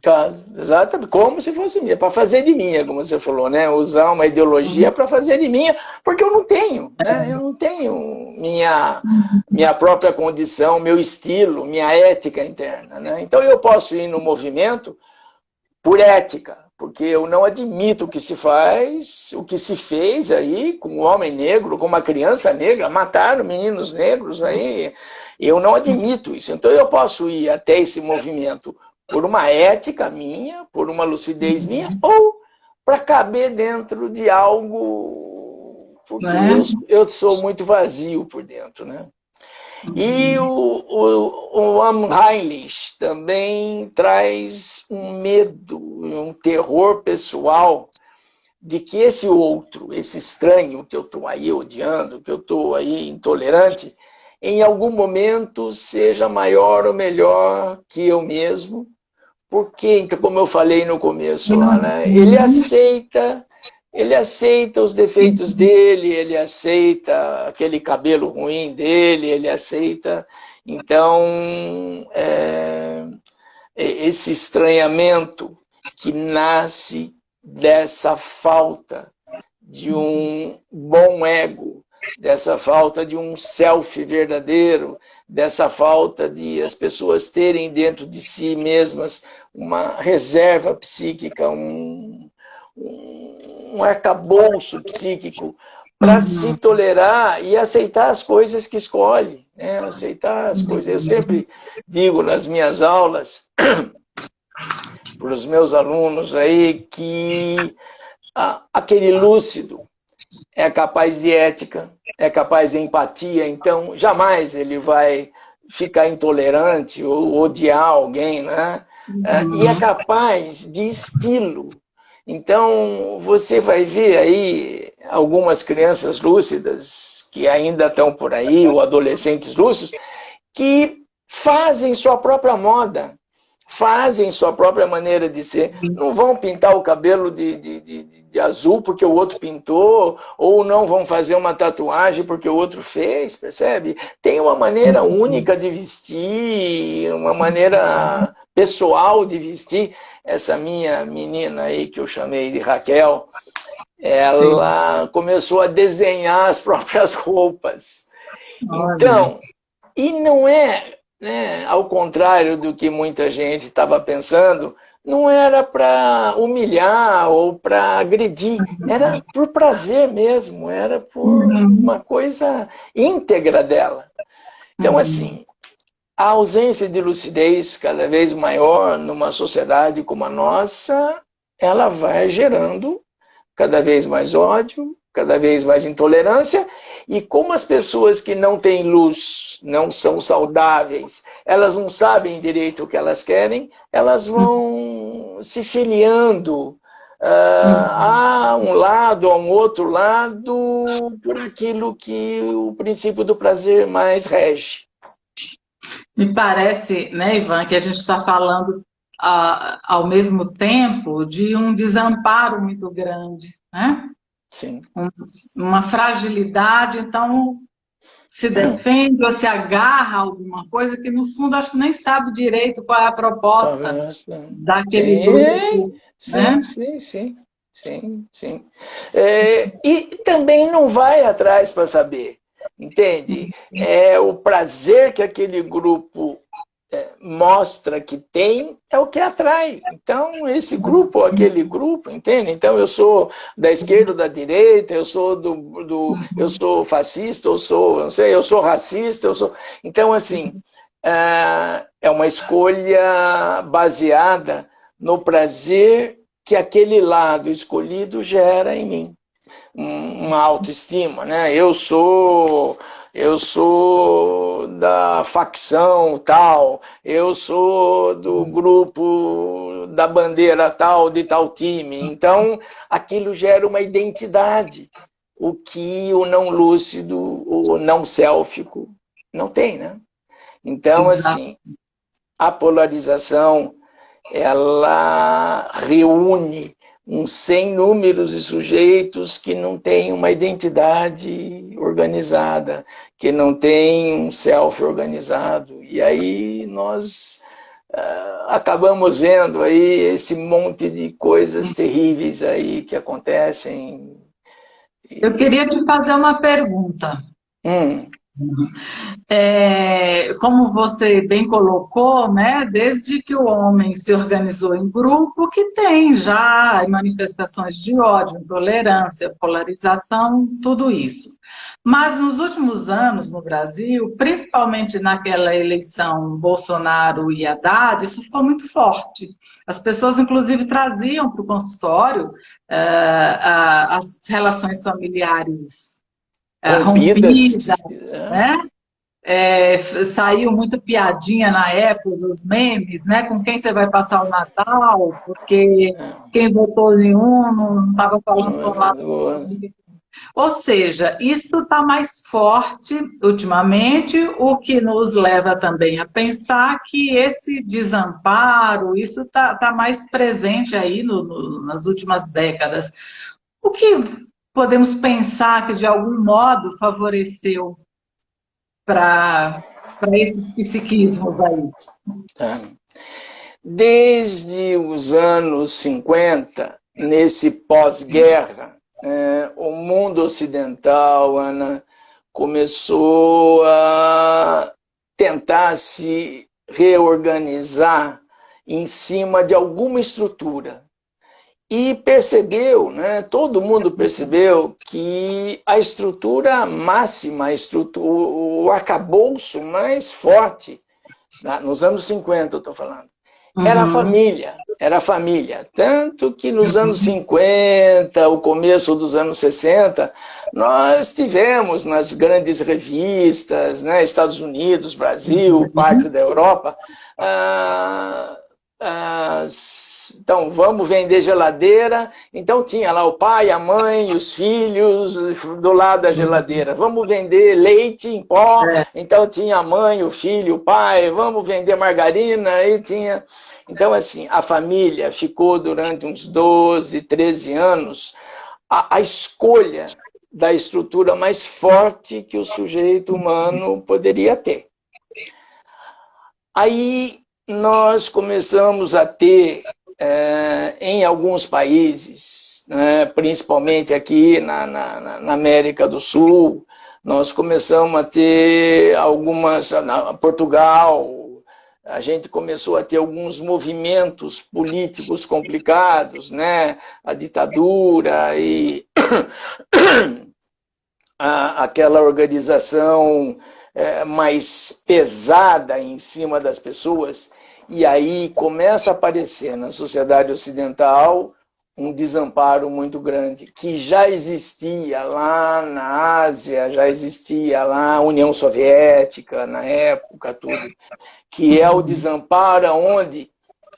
Exatamente, como se fosse minha, para fazer de minha, como você falou, né? Usar uma ideologia para fazer de minha, porque eu não tenho, né? Eu não tenho minha própria condição, meu estilo, minha ética interna, né? Então eu posso ir no movimento por ética, porque eu não admito o que se faz, o que se fez aí com o homem negro, com uma criança negra, mataram meninos negros aí, eu não admito isso. Então eu posso ir até esse movimento por uma ética minha, por uma lucidez minha, ou para caber dentro de algo, porque eu sou muito vazio por dentro, né? E o Unheimlich também traz um medo, um terror pessoal de que esse outro, esse estranho que eu estou aí odiando, que eu estou aí intolerante, em algum momento seja maior ou melhor que eu mesmo, porque, como eu falei no começo lá, né, ele aceita os defeitos dele, ele aceita aquele cabelo ruim dele, ele aceita. Então, esse estranhamento que nasce dessa falta de um bom ego, dessa falta de um self verdadeiro, dessa falta de as pessoas terem dentro de si mesmas uma reserva psíquica, um arcabouço psíquico para se tolerar e aceitar as coisas que escolhe, né? Aceitar as coisas. Eu sempre digo nas minhas aulas para os meus alunos aí que aquele lúcido é capaz de ética, é capaz de empatia, então jamais ele vai ficar intolerante ou odiar alguém, né? E é capaz de estilo. Então, você vai ver aí algumas crianças lúcidas, que ainda estão por aí, ou adolescentes lúcidos, que fazem sua própria moda, fazem sua própria maneira de ser. Não vão pintar o cabelo de azul porque o outro pintou, ou não vão fazer uma tatuagem porque o outro fez, percebe? Tem uma maneira única de vestir, uma maneira pessoal de vestir. Essa minha menina aí, que eu chamei de Raquel, ela começou a desenhar as próprias roupas. Então, e não é, né, ao contrário do que muita gente estava pensando, não era para humilhar ou para agredir, era por prazer mesmo, era por uma coisa íntegra dela. Então, assim, a ausência de lucidez cada vez maior numa sociedade como a nossa, ela vai gerando cada vez mais ódio, cada vez mais intolerância, e como as pessoas que não têm luz, não são saudáveis, elas não sabem direito o que elas querem, elas vão se filiando a um lado, a um outro lado, por aquilo que o princípio do prazer mais rege. Me parece, né, Ivan, que a gente está falando ao mesmo tempo de um desamparo muito grande, né? Sim. Uma fragilidade, então se defende ou se agarra a alguma coisa que no fundo acho que nem sabe direito qual é a proposta daquele grupo, né? Sim. E também não vai atrás para saber, entende? É o prazer que aquele grupo mostra que tem, é o que atrai. Então, esse grupo ou aquele grupo, entende? Então, eu sou da esquerda ou da direita, eu sou eu sou fascista, eu sou racista, eu sou... Então, assim, é uma escolha baseada no prazer que aquele lado escolhido gera em mim. Uma autoestima, né? Eu sou da facção tal, eu sou do grupo da bandeira tal, de tal time. Então, aquilo gera uma identidade, o que o não lúcido, o não sélfico não tem, né? Então, assim, a polarização, ela reúne sem números de sujeitos que não têm uma identidade organizada, que não têm um self organizado. E aí nós acabamos vendo aí esse monte de coisas terríveis aí que acontecem. Eu queria te fazer uma pergunta. Como você bem colocou, né, desde que o homem se organizou em grupo, que tem já manifestações de ódio, intolerância, polarização, tudo isso. Mas nos últimos anos no Brasil, principalmente naquela eleição Bolsonaro e Haddad, isso ficou muito forte. As pessoas, inclusive, traziam para o consultório as relações familiares rompidas, né? Saiu muito piadinha na época, os memes, né? Com quem você vai passar o Natal, porque quem votou em um não estava falando com o lado. Ou seja, isso está mais forte ultimamente, o que nos leva também a pensar que esse desamparo, isso está mais presente aí nas últimas décadas. O que podemos pensar que de algum modo favoreceu para esses psiquismos aí? Desde os anos 50, nesse pós-guerra, o mundo ocidental, Ana, começou a tentar se reorganizar em cima de alguma estrutura. E percebeu, né, todo mundo percebeu que a estrutura máxima, o arcabouço mais forte, nos anos 50 eu estou falando, era a família. Tanto que nos anos 50, o começo dos anos 60, nós tivemos nas grandes revistas, né, Estados Unidos, Brasil, parte da Europa, então, vamos vender geladeira. Então, tinha lá o pai, a mãe, os filhos do lado da geladeira. Vamos vender leite em pó. Então, tinha a mãe, o filho, o pai. Vamos vender margarina. Aí tinha... Então, assim, a família ficou durante uns 12, 13 anos a escolha da estrutura mais forte que o sujeito humano poderia ter. Aí nós começamos a ter, em alguns países, né, principalmente aqui na América do Sul, nós começamos a ter Portugal, a gente começou a ter alguns movimentos políticos complicados, né, a ditadura e aquela organização mais pesada em cima das pessoas, e aí começa a aparecer na sociedade ocidental um desamparo muito grande, que já existia lá na Ásia, já existia lá a União Soviética, na época, tudo, que é o desamparo onde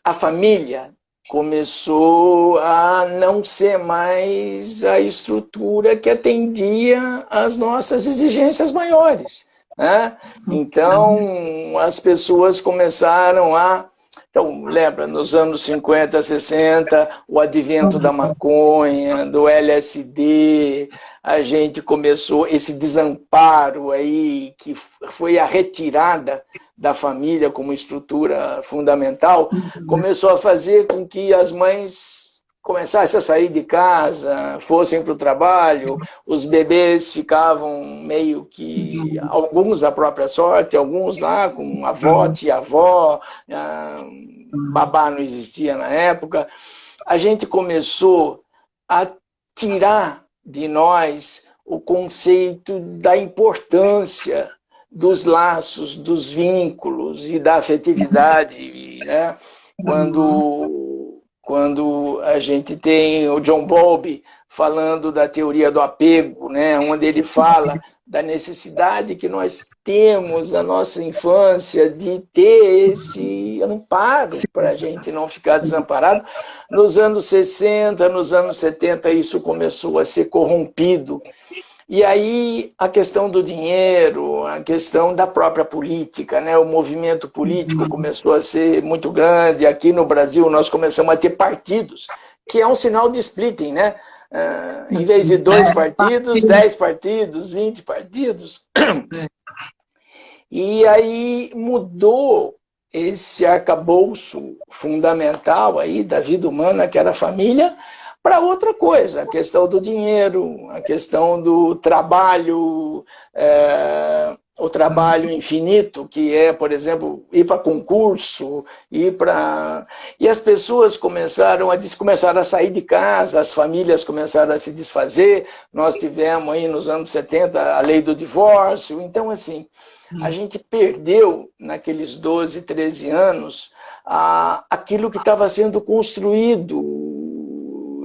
a família começou a não ser mais a estrutura que atendia às nossas exigências maiores, né? Então, as pessoas começaram a... Então, lembra, nos anos 50, 60, o advento da maconha, do LSD, a gente começou esse desamparo aí, que foi a retirada da família como estrutura fundamental, começou a fazer com que as mães começassem a sair de casa, fossem para o trabalho, os bebês ficavam meio que, alguns à própria sorte, alguns lá com avó, tia-avó, babá não existia na época. A gente começou a tirar de nós o conceito da importância dos laços, dos vínculos e da afetividade, né? Quando a gente tem o John Bowlby falando da teoria do apego, né? Onde ele fala da necessidade que nós temos na nossa infância de ter esse amparo para a gente não ficar desamparado. Nos anos 60, nos anos 70, isso começou a ser corrompido. E aí a questão do dinheiro, a questão da própria política, né? O movimento político começou a ser muito grande. Aqui no Brasil nós começamos a ter partidos, que é um sinal de splitting, né? Em vez de 2 partidos, 10 partidos, 20 partidos. E aí mudou esse arcabouço fundamental aí da vida humana, que era a família, para outra coisa, a questão do dinheiro, a questão do trabalho, o trabalho infinito, que é, por exemplo, ir para concurso, E as pessoas começaram a sair de casa, as famílias começaram a se desfazer, nós tivemos aí nos anos 70 a lei do divórcio, então assim, a gente perdeu naqueles 12, 13 anos aquilo que estava sendo construído.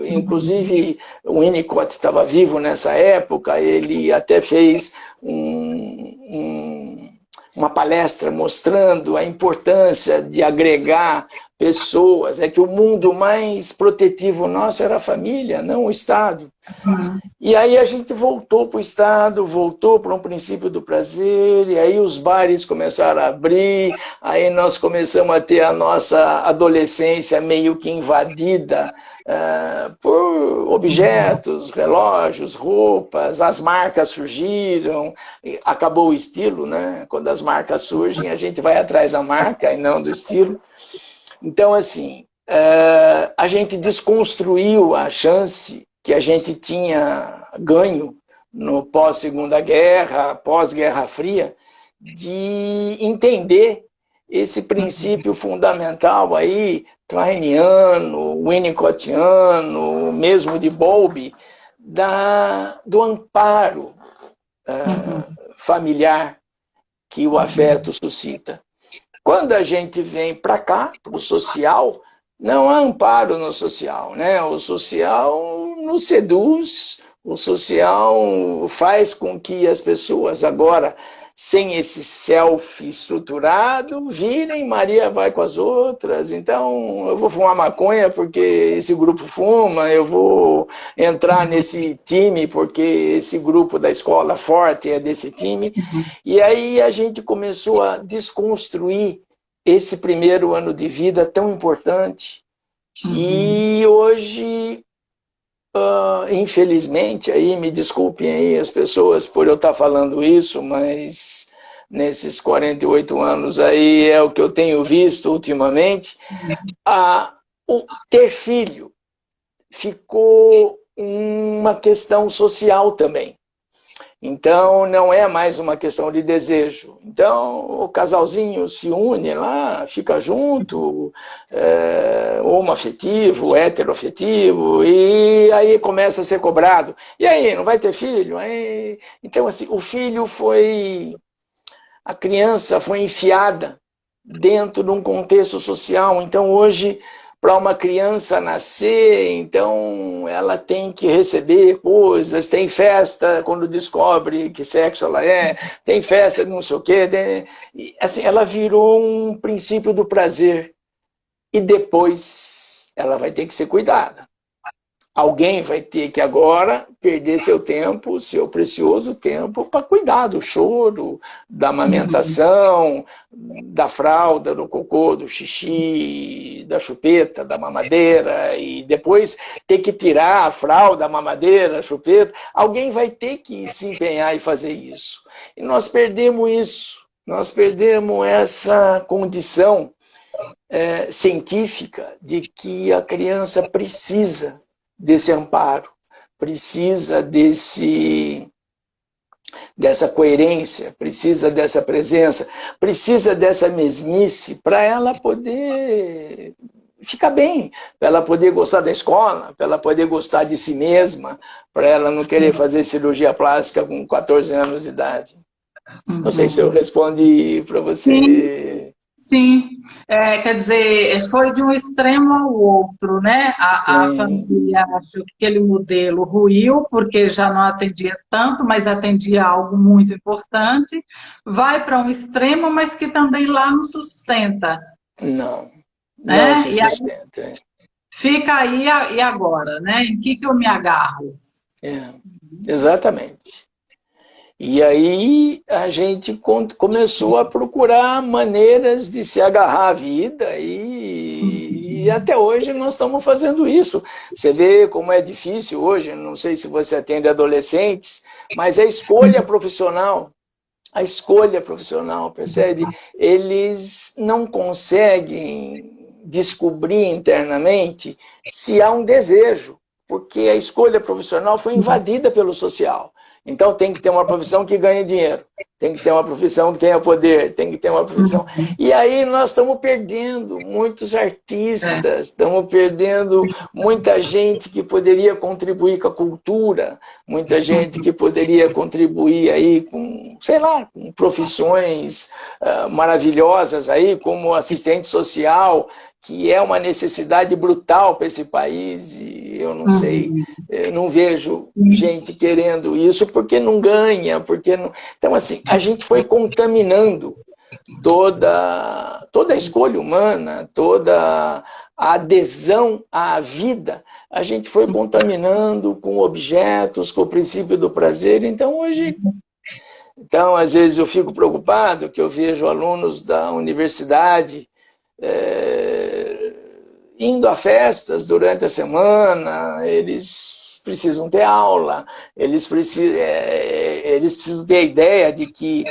Inclusive, o Winnicott estava vivo nessa época, ele até fez uma palestra mostrando a importância de agregar pessoas. É que o mundo mais protetivo nosso era a família, não o Estado. E aí a gente voltou para o Estado, voltou para um princípio do prazer, e aí os bares começaram a abrir, aí nós começamos a ter a nossa adolescência meio que invadida por objetos, relógios, roupas, as marcas surgiram, acabou o estilo, né? Quando as marcas surgem, a gente vai atrás da marca e não do estilo. Então, assim, a gente desconstruiu a chance que a gente tinha ganho no pós-Segunda Guerra, pós-Guerra Fria, de entender esse princípio fundamental aí, kleiniano, winnicottiano, mesmo de Bowlby, do amparo familiar que o afeto suscita. Quando a gente vem para cá, para o social, não há amparo no social, né? O social nos seduz, o social faz com que as pessoas agora, sem esse self estruturado, virem, Maria vai com as outras, então eu vou fumar maconha porque esse grupo fuma, eu vou entrar nesse time porque esse grupo da escola forte é desse time. E aí a gente começou a desconstruir esse primeiro ano de vida tão importante. E hoje, infelizmente, aí me desculpem aí as pessoas por eu estar falando isso, mas nesses 48 anos aí é o que eu tenho visto ultimamente, o ter filho ficou uma questão social também. Então, não é mais uma questão de desejo. Então, o casalzinho se une lá, fica junto, homoafetivo, heteroafetivo, e aí começa a ser cobrado. E aí, não vai ter filho? Aí... Então, assim, a criança foi enfiada dentro de um contexto social. Então, hoje, para uma criança nascer, então ela tem que receber coisas, tem festa quando descobre que sexo ela é, tem festa não sei o quê. Assim, ela virou um princípio do prazer. E depois ela vai ter que ser cuidada. Alguém vai ter que agora perder seu tempo, seu precioso tempo, para cuidar do choro, da amamentação, da fralda, do cocô, do xixi, da chupeta, da mamadeira, e depois ter que tirar a fralda, a mamadeira, a chupeta. Alguém vai ter que se empenhar e fazer isso. E nós perdemos isso, nós perdemos essa condição científica de que a criança precisa desse amparo, precisa dessa coerência, precisa dessa presença, precisa dessa mesmice para ela poder ficar bem, para ela poder gostar da escola, para ela poder gostar de si mesma, para ela não querer fazer cirurgia plástica com 14 anos de idade. Não sei se eu respondi para você. Sim, quer dizer, foi de um extremo ao outro, né? A família achou que aquele modelo ruiu, porque já não atendia tanto, mas atendia algo muito importante. Vai para um extremo, mas que também lá não sustenta. Não, Né? não se E aí sustenta. fica aí, e agora, né? Em que eu me agarro? Exatamente. E aí a gente começou a procurar maneiras de se agarrar à vida e até hoje nós estamos fazendo isso. Você vê como é difícil hoje, não sei se você atende adolescentes, mas a escolha profissional, percebe? Eles não conseguem descobrir internamente se há um desejo, porque a escolha profissional foi invadida pelo social. Então tem que ter uma profissão que ganhe dinheiro, tem que ter uma profissão que tenha poder, tem que ter uma profissão... E aí nós estamos perdendo muitos artistas, estamos perdendo muita gente que poderia contribuir com a cultura, muita gente que poderia contribuir aí com, sei lá, com profissões maravilhosas aí, como assistente social, que é uma necessidade brutal para esse país, e eu não sei, eu não vejo gente querendo isso porque não ganha, porque não... Então, assim, a gente foi contaminando toda a escolha humana, toda a adesão à vida, a gente foi contaminando com objetos, com o princípio do prazer. Então, hoje... Então, às vezes eu fico preocupado que eu vejo alunos da universidade indo a festas durante a semana, eles precisam ter aula, eles precisam ter a ideia de que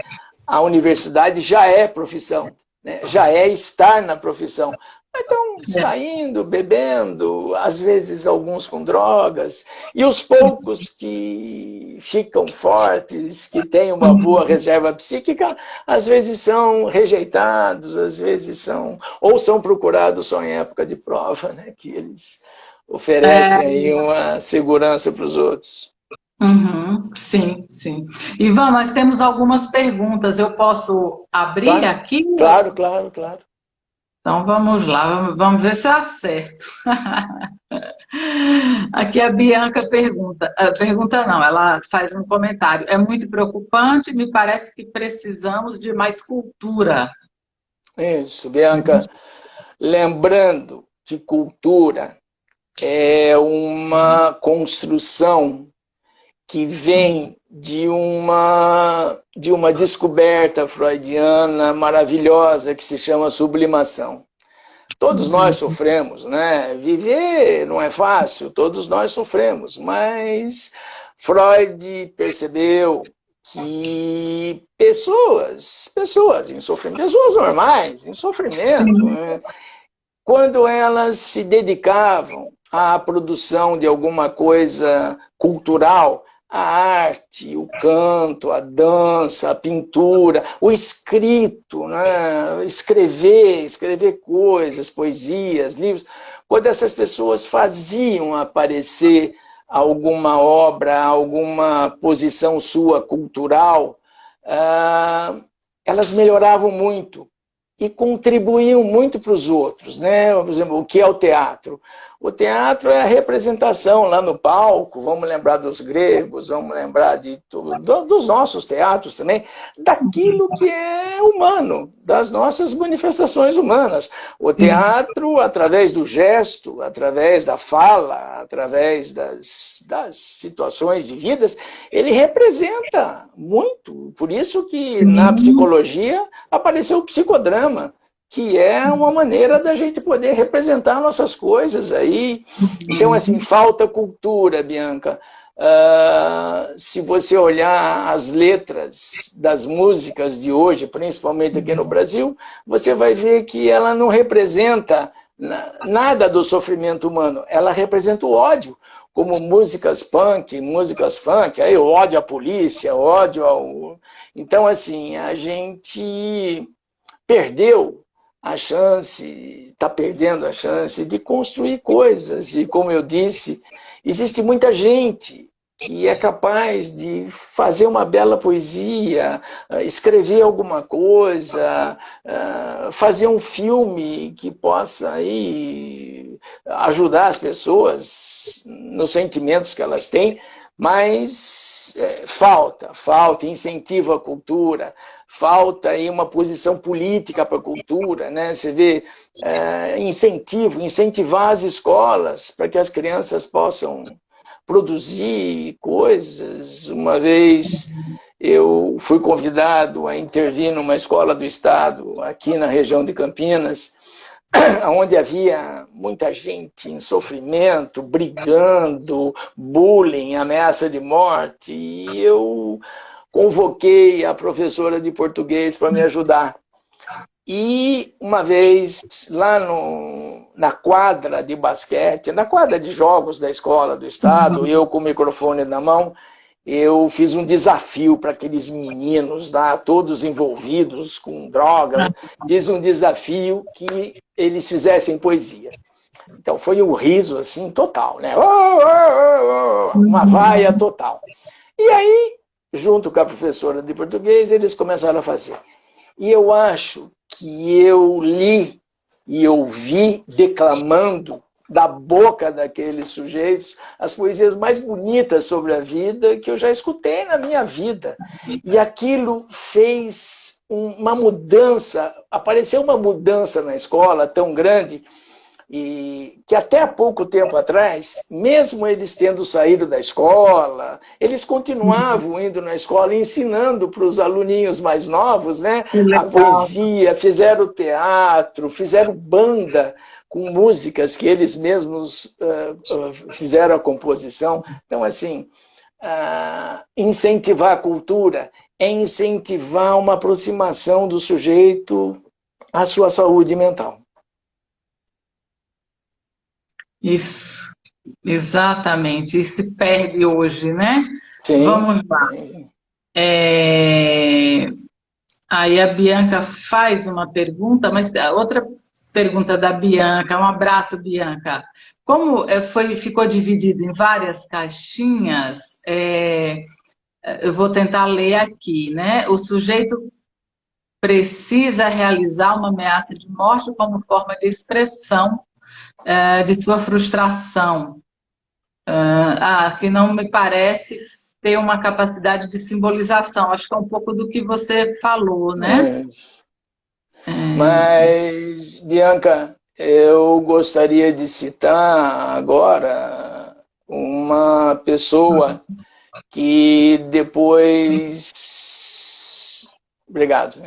a universidade já é profissão, né? Já é estar na profissão. Então, saindo, bebendo, às vezes alguns com drogas, e os poucos que ficam fortes, que têm uma boa reserva psíquica, às vezes são rejeitados, às vezes são procurados só em época de prova, né? Que eles oferecem aí uma segurança para os outros. Sim, sim. Ivan, nós temos algumas perguntas, eu posso abrir aqui? Claro. Então vamos lá, vamos ver se eu acerto. Aqui a Bianca pergunta não, ela faz um comentário. É muito preocupante, me parece que precisamos de mais cultura. Isso, Bianca. Lembrando que cultura é uma construção que vem de uma descoberta freudiana maravilhosa que se chama sublimação. Todos nós sofremos, né? Viver não é fácil, todos nós sofremos, mas Freud percebeu que pessoas em sofrimento, pessoas normais, em sofrimento, né? Quando elas se dedicavam à produção de alguma coisa cultural, a arte, o canto, a dança, a pintura, o escrito, né? Escrever coisas, poesias, livros. Quando essas pessoas faziam aparecer alguma obra, alguma posição sua cultural, elas melhoravam muito. e contribuíam muito para os outros, né? Por exemplo, o que é o teatro? O teatro é a representação lá no palco, vamos lembrar dos gregos, vamos lembrar dos nossos teatros também, daquilo que é humano, das nossas manifestações humanas. O teatro, através do gesto, através da fala, através das situações de vidas, ele representa muito. Por isso que na psicologia apareceu o psicodrama, que é uma maneira da gente poder representar nossas coisas aí. Então, assim, falta cultura, Bianca. Se você olhar as letras das músicas de hoje, principalmente aqui no Brasil, você vai ver que ela não representa nada do sofrimento humano, ela representa o ódio, como músicas punk, músicas funk, aí ódio à polícia, ódio ao... Então, assim, a gente perdeu a chance, está perdendo a chance de construir coisas. E como eu disse, existe muita gente que é capaz de fazer uma bela poesia, escrever alguma coisa, fazer um filme que possa aí ajudar as pessoas nos sentimentos que elas têm, mas falta incentivo à cultura, falta aí uma posição política para a cultura, né? Você vê incentivar as escolas para que as crianças possam produzir coisas. Uma vez eu fui convidado a intervir numa escola do estado, aqui na região de Campinas, onde havia muita gente em sofrimento, brigando, bullying, ameaça de morte, e eu convoquei a professora de português para me ajudar. E uma vez, lá na quadra de basquete, na quadra de jogos da escola do estado, eu com o microfone na mão, eu fiz um desafio para aqueles meninos lá, todos envolvidos com droga, fiz um desafio que eles fizessem poesia. Então foi um riso assim total, né? Uma vaia total. E aí, junto com a professora de português, eles começaram a fazer. E eu acho que eu li e ouvi declamando da boca daqueles sujeitos as poesias mais bonitas sobre a vida que eu já escutei na minha vida. E aquilo fez uma mudança, apareceu uma mudança na escola tão grande, e que até há pouco tempo atrás, mesmo eles tendo saído da escola, eles continuavam indo na escola ensinando para os aluninhos mais novos, né, a poesia, fizeram teatro, fizeram banda com músicas que eles mesmos fizeram a composição. Então, assim, incentivar a cultura é incentivar uma aproximação do sujeito à sua saúde mental. Isso, exatamente. E se perde hoje, né? Sim. Vamos lá. Aí a Bianca faz uma pergunta, mas outra pergunta da Bianca. Um abraço, Bianca. Como ficou dividido em várias caixinhas, eu vou tentar ler aqui, né? O sujeito precisa realizar uma ameaça de morte como forma de expressão de sua frustração, que não me parece ter uma capacidade de simbolização. Acho que é um pouco do que você falou, né? Mas, Bianca, eu gostaria de citar agora uma pessoa que depois... Obrigado.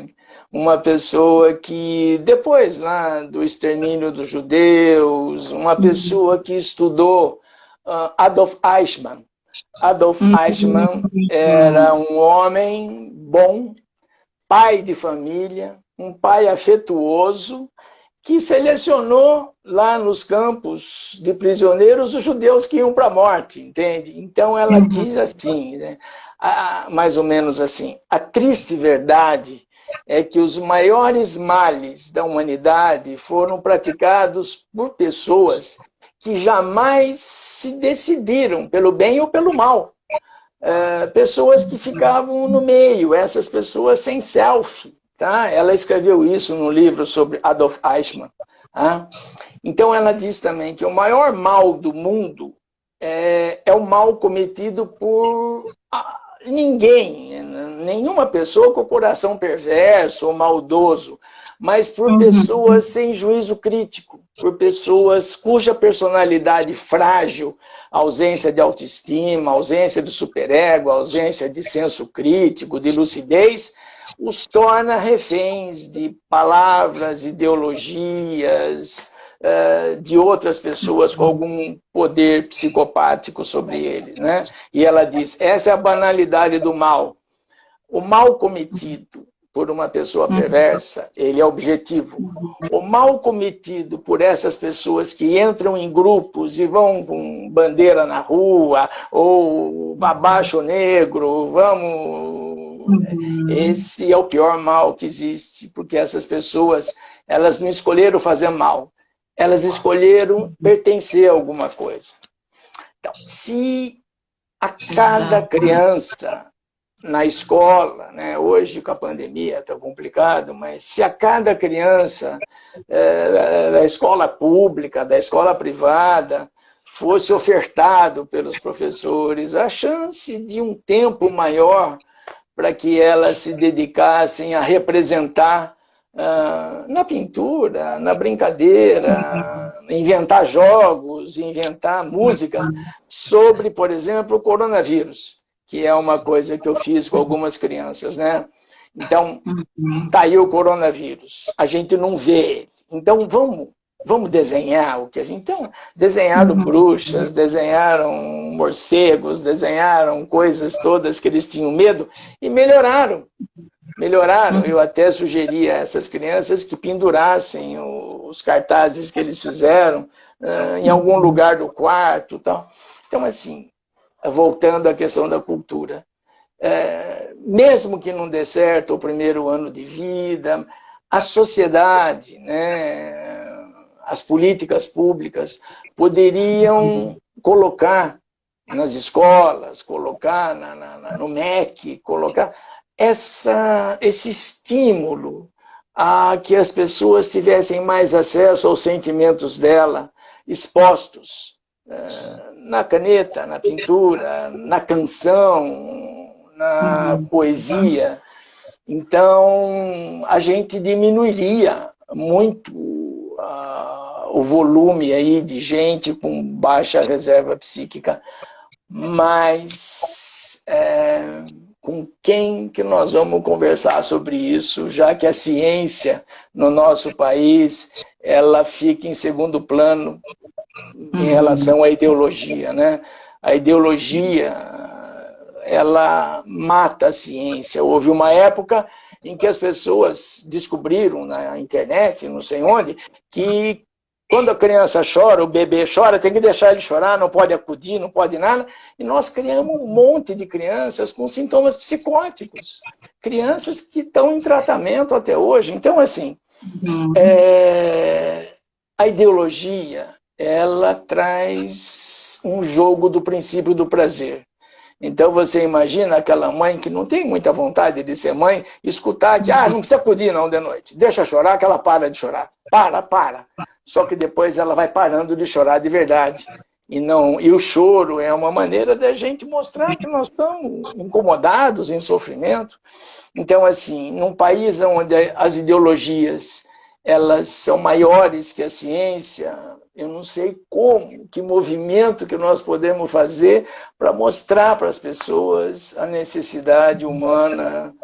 Uma pessoa que, depois lá do extermínio dos judeus, uma pessoa que estudou Adolf Eichmann. Adolf Eichmann era um homem bom, pai de família, um pai afetuoso, que selecionou lá nos campos de prisioneiros os judeus que iam para a morte, entende? Então ela diz assim, né, mais ou menos assim, a triste verdade é que os maiores males da humanidade foram praticados por pessoas que jamais se decidiram pelo bem ou pelo mal. Pessoas que ficavam no meio, essas pessoas sem selfie, tá? Ela escreveu isso no livro sobre Adolf Eichmann. Tá? Então ela diz também que o maior mal do mundo é o mal cometido por ninguém, nenhuma pessoa com coração perverso ou maldoso, mas por pessoas sem juízo crítico, por pessoas cuja personalidade frágil, ausência de autoestima, ausência de superego, ausência de senso crítico, de lucidez, os torna reféns de palavras, ideologias, de outras pessoas com algum poder psicopático sobre eles, né? E ela diz, essa é a banalidade do mal. O mal cometido por uma pessoa perversa, ele é objetivo. O mal cometido por essas pessoas que entram em grupos e vão com bandeira na rua, ou abaixo negro, esse é o pior mal que existe, porque essas pessoas, elas não escolheram fazer mal, elas escolheram pertencer a alguma coisa. Então, se a cada criança na escola, né, hoje com a pandemia está complicado, mas se a cada criança da escola pública, da escola privada, fosse ofertado pelos professores a chance de um tempo maior para que elas se dedicassem a representar na pintura, na brincadeira, inventar jogos, inventar músicas sobre, por exemplo, o coronavírus, que é uma coisa que eu fiz com algumas crianças, né? Então, tá aí o coronavírus, a gente não vê ele. Então, vamos desenhar o que a gente... Então, desenharam bruxas, desenharam morcegos, desenharam coisas todas que eles tinham medo e melhoraram. Eu até sugeri a essas crianças que pendurassem os cartazes que eles fizeram em algum lugar do quarto, tal. Então, assim, voltando à questão da cultura, mesmo que não dê certo o primeiro ano de vida, a sociedade, né, as políticas públicas poderiam colocar nas escolas, colocar no MEC, colocar esse estímulo a que as pessoas tivessem mais acesso aos sentimentos dela, expostos na caneta, na pintura, na canção, na poesia. Então, a gente diminuiria muito o volume aí de gente com baixa reserva psíquica. Mas com quem que nós vamos conversar sobre isso, já que a ciência no nosso país ela fica em segundo plano em relação à ideologia, né? A ideologia ela mata a ciência. Houve uma época em que as pessoas descobriram na internet, não sei onde, que quando a criança chora, o bebê chora, tem que deixar ele chorar, não pode acudir, não pode nada. E nós criamos um monte de crianças com sintomas psicóticos. Crianças que estão em tratamento até hoje. Então, assim, a ideologia, ela traz um jogo do princípio do prazer. Então você imagina aquela mãe que não tem muita vontade de ser mãe, escutar que não precisa acudir não de noite, deixa chorar que ela para de chorar. Para. Só que depois ela vai parando de chorar de verdade. E o choro é uma maneira da gente mostrar que nós estamos incomodados, em sofrimento. Então, assim, num país onde as ideologias elas são maiores que a ciência, eu não sei que movimento que nós podemos fazer para mostrar para as pessoas a necessidade humana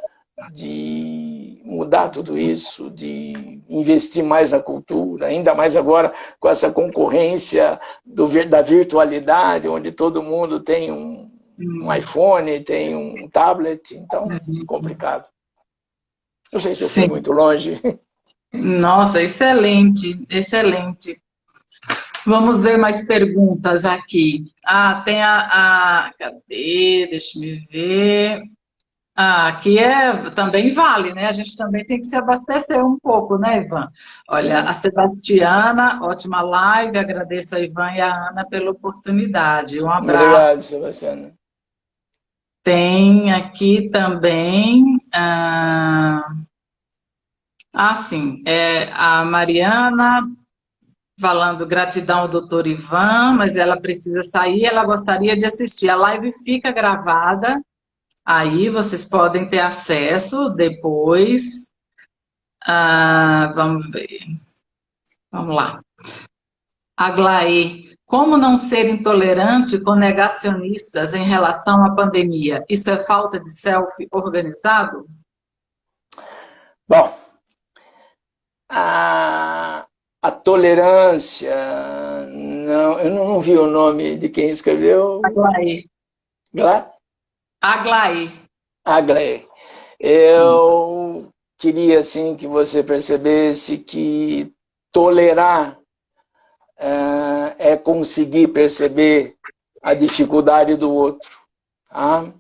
de mudar tudo isso, de investir mais na cultura, ainda mais agora com essa concorrência da virtualidade, onde todo mundo tem um iPhone, tem um tablet, então complicado. Não sei se eu fui muito longe. Nossa, excelente, excelente. Vamos ver mais perguntas aqui. Tem cadê? Deixa eu me ver. Aqui também vale, né? A gente também tem que se abastecer um pouco, né, Ivan? Olha, a Sebastiana, ótima live, agradeço a Ivan e a Ana pela oportunidade. Um abraço. Obrigado, Sebastiana. Tem aqui também Ah, sim. A Mariana falando gratidão ao doutor Ivan, mas ela precisa sair, ela gostaria de assistir. A live fica gravada, aí vocês podem ter acesso depois. Vamos ver, vamos lá. Aglaé, como não ser intolerante com negacionistas em relação à pandemia? Isso é falta de selfie organizado? Bom, a tolerância, não, eu não vi o nome de quem escreveu. Aglaé. Glá? Aglaé. Aglaé. Eu queria assim que você percebesse que tolerar é conseguir perceber a dificuldade do outro. Tá?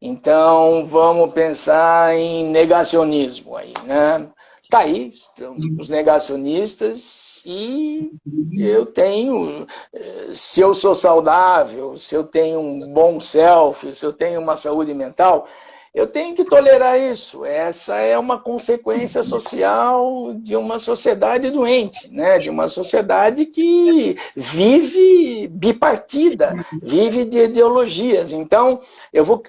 Então, vamos pensar em negacionismo aí, né? Tá aí, estão os negacionistas e eu tenho, se eu sou saudável, se eu tenho um bom self, se eu tenho uma saúde mental, eu tenho que tolerar isso. Essa é uma consequência social de uma sociedade doente, né? De uma sociedade que vive bipartida, vive de ideologias. Então,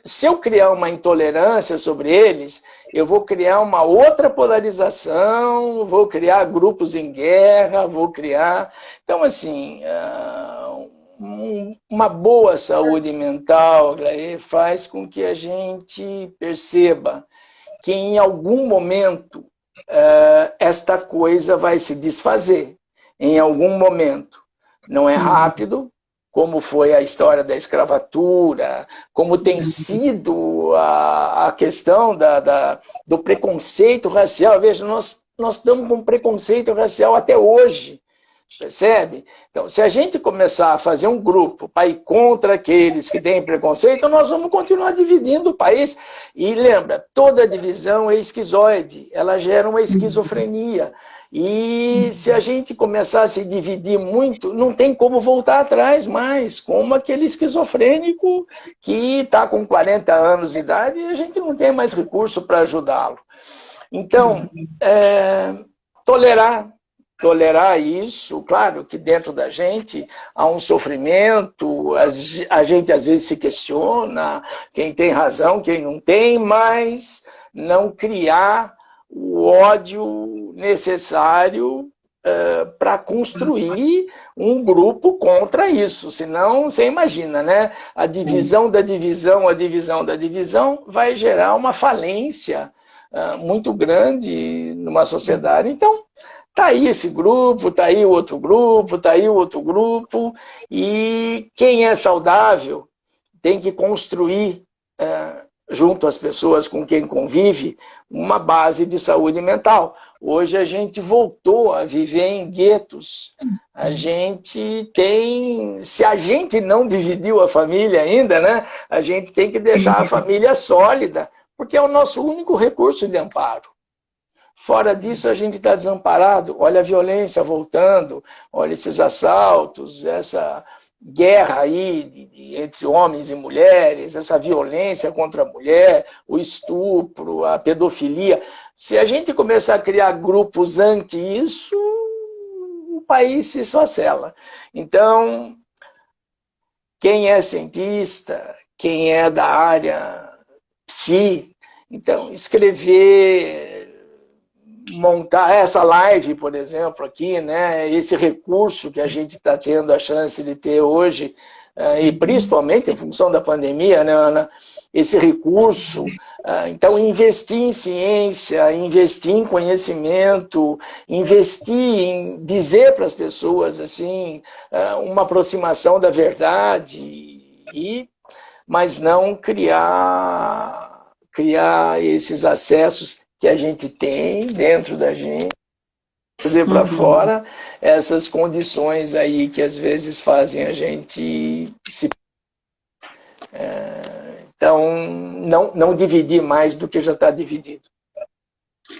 se eu criar uma intolerância sobre eles, eu vou criar uma outra polarização, vou criar grupos em guerra, vou criar... Então, assim, uma boa saúde mental faz com que a gente perceba que em algum momento esta coisa vai se desfazer. Em algum momento. Não é rápido, como foi a história da escravatura, como tem sido a questão do preconceito racial. Veja, nós estamos com preconceito racial até hoje. Percebe? Então, se a gente começar a fazer um grupo para ir contra aqueles que têm preconceito, nós vamos continuar dividindo o país. E lembra, toda divisão é esquizoide, ela gera uma esquizofrenia. E se a gente começar a se dividir muito, não tem como voltar atrás mais, como aquele esquizofrênico que está com 40 anos de idade e a gente não tem mais recurso para ajudá-lo. Então, tolerar isso, claro que dentro da gente há um sofrimento, a gente às vezes se questiona quem tem razão, quem não tem, mas não criar o ódio necessário para construir um grupo contra isso, senão você imagina, né? A divisão da divisão, a divisão da divisão vai gerar uma falência muito grande numa sociedade. Então, tá aí esse grupo, tá aí o outro grupo, tá aí o outro grupo, e quem é saudável tem que construir, junto às pessoas com quem convive, uma base de saúde mental. Hoje a gente voltou a viver em guetos. A gente tem... Se a gente não dividiu a família ainda, né, a gente tem que deixar a família sólida, porque é o nosso único recurso de amparo. Fora disso, a gente está desamparado. Olha a violência voltando, olha esses assaltos, essa guerra aí entre homens e mulheres, essa violência contra a mulher, o estupro, a pedofilia. Se a gente começar a criar grupos anti isso, o país se esfacela. Então, quem é cientista, quem é da área psi, então, escrever, montar essa live, por exemplo, aqui, né, esse recurso que a gente está tendo a chance de ter hoje, e principalmente em função da pandemia, né, Ana, esse recurso, então investir em ciência, investir em conhecimento, investir em dizer para as pessoas assim, uma aproximação da verdade, mas não criar esses acessos que a gente tem dentro da gente, trazer para fora essas condições aí que às vezes fazem a gente se... Então, não dividir mais do que já está dividido.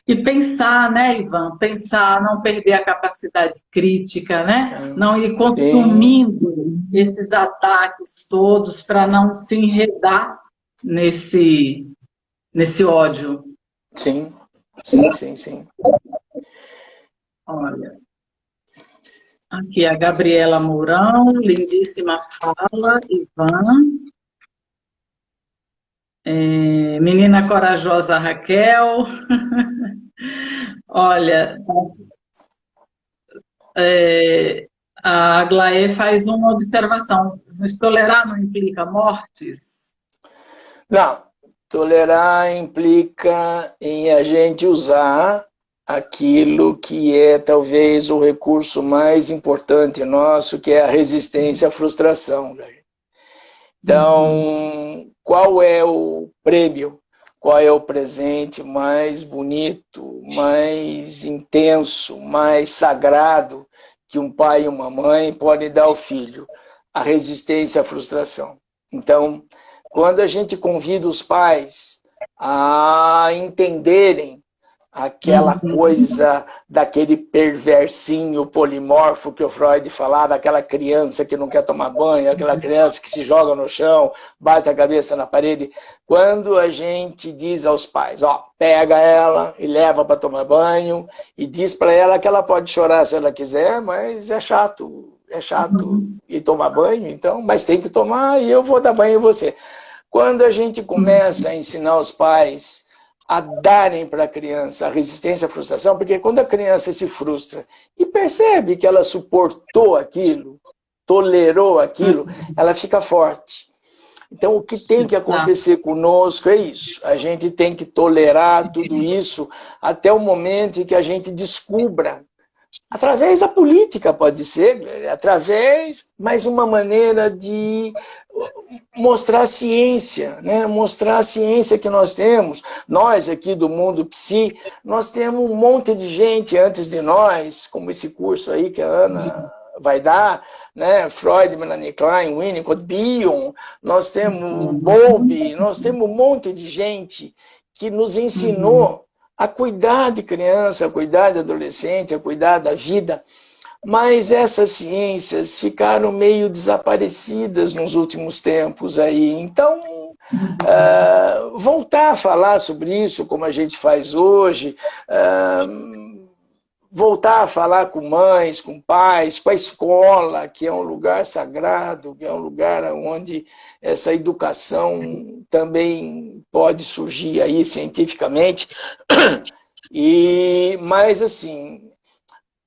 E pensar, né, Ivan? Pensar, não perder a capacidade crítica, né? Não ir consumindo esses ataques todos para não se enredar nesse ódio. Sim, sim, sim, sim. Olha, aqui a Gabriela Mourão, lindíssima fala, Ivan. Menina corajosa Raquel. Olha, é, a Aglaé faz uma observação. Tolerar não implica mortes? Não, tolerar implica em a gente usar aquilo que é talvez o recurso mais importante nosso, que é a resistência à frustração. Então, qual é o prêmio? Qual é o presente mais bonito, mais intenso, mais sagrado que um pai e uma mãe podem dar ao filho? A resistência à frustração. Então, quando a gente convida os pais a entenderem aquela coisa daquele perversinho polimorfo que o Freud falava, aquela criança que não quer tomar banho, aquela criança que se joga no chão, bate a cabeça na parede. Quando a gente diz aos pais, ó, pega ela e leva para tomar banho e diz para ela que ela pode chorar se ela quiser, mas é chato ir tomar banho, então, mas tem que tomar e eu vou dar banho em você. Quando a gente começa a ensinar os pais a darem para a criança a resistência à frustração, porque quando a criança se frustra e percebe que ela suportou aquilo, tolerou aquilo, ela fica forte. Então, o que tem que acontecer conosco é isso. A gente tem que tolerar tudo isso até o momento em que a gente descubra, através da política, pode ser, através, mais uma maneira de mostrar a ciência, né? Mostrar a ciência que nós temos. Nós aqui do mundo psi, nós temos um monte de gente antes de nós, como esse curso aí que a Ana vai dar, né? Freud, Melanie Klein, Winnicott, Bion, nós temos Bowlby, nós temos um monte de gente que nos ensinou a cuidar de criança, a cuidar de adolescente, a cuidar da vida. Mas essas ciências ficaram meio desaparecidas nos últimos tempos aí. Então, voltar a falar sobre isso, como a gente faz hoje, voltar a falar com mães, com pais, com a escola, que é um lugar sagrado, que é um lugar onde essa educação também pode surgir aí cientificamente. Mas, assim,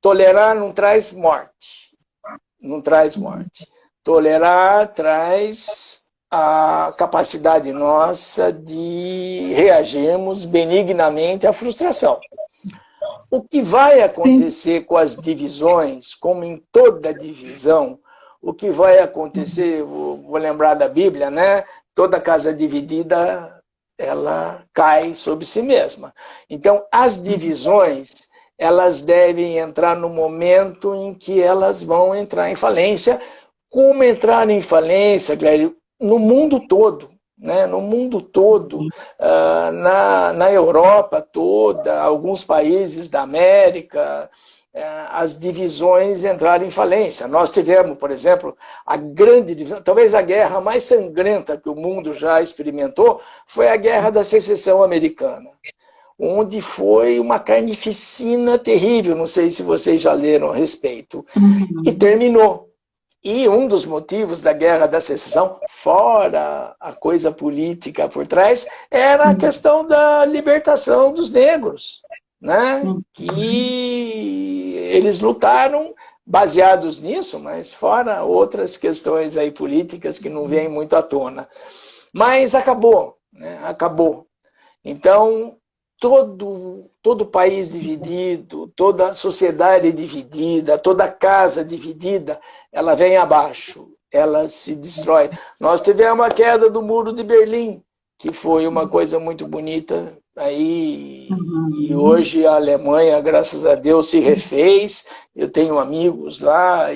tolerar não traz morte. Não traz morte. Tolerar traz a capacidade nossa de reagirmos benignamente à frustração. O que vai acontecer com as divisões, como em toda divisão, o que vai acontecer, vou lembrar da Bíblia, né? Toda casa dividida, ela cai sobre si mesma. Então, as divisões, elas devem entrar no momento em que elas vão entrar em falência. Como entrar em falência, Clério? No mundo todo. Né? No mundo todo, na Europa toda, alguns países da América, as divisões entraram em falência. Nós tivemos, por exemplo, a grande divisão, talvez a guerra mais sangrenta que o mundo já experimentou, foi a Guerra da Secessão Americana, onde foi uma carnificina terrível, não sei se vocês já leram a respeito, e terminou. E um dos motivos da Guerra da Secessão, fora a coisa política por trás, era a questão da libertação dos negros, né? Que eles lutaram baseados nisso, mas fora outras questões aí políticas que não vêm muito à tona. Mas acabou, né? Acabou. Então, todo país dividido, toda a sociedade dividida, toda casa dividida, ela vem abaixo, ela se destrói. Nós tivemos a queda do Muro de Berlim, que foi uma coisa muito bonita, aí, e hoje a Alemanha, graças a Deus, se refez, eu tenho amigos lá,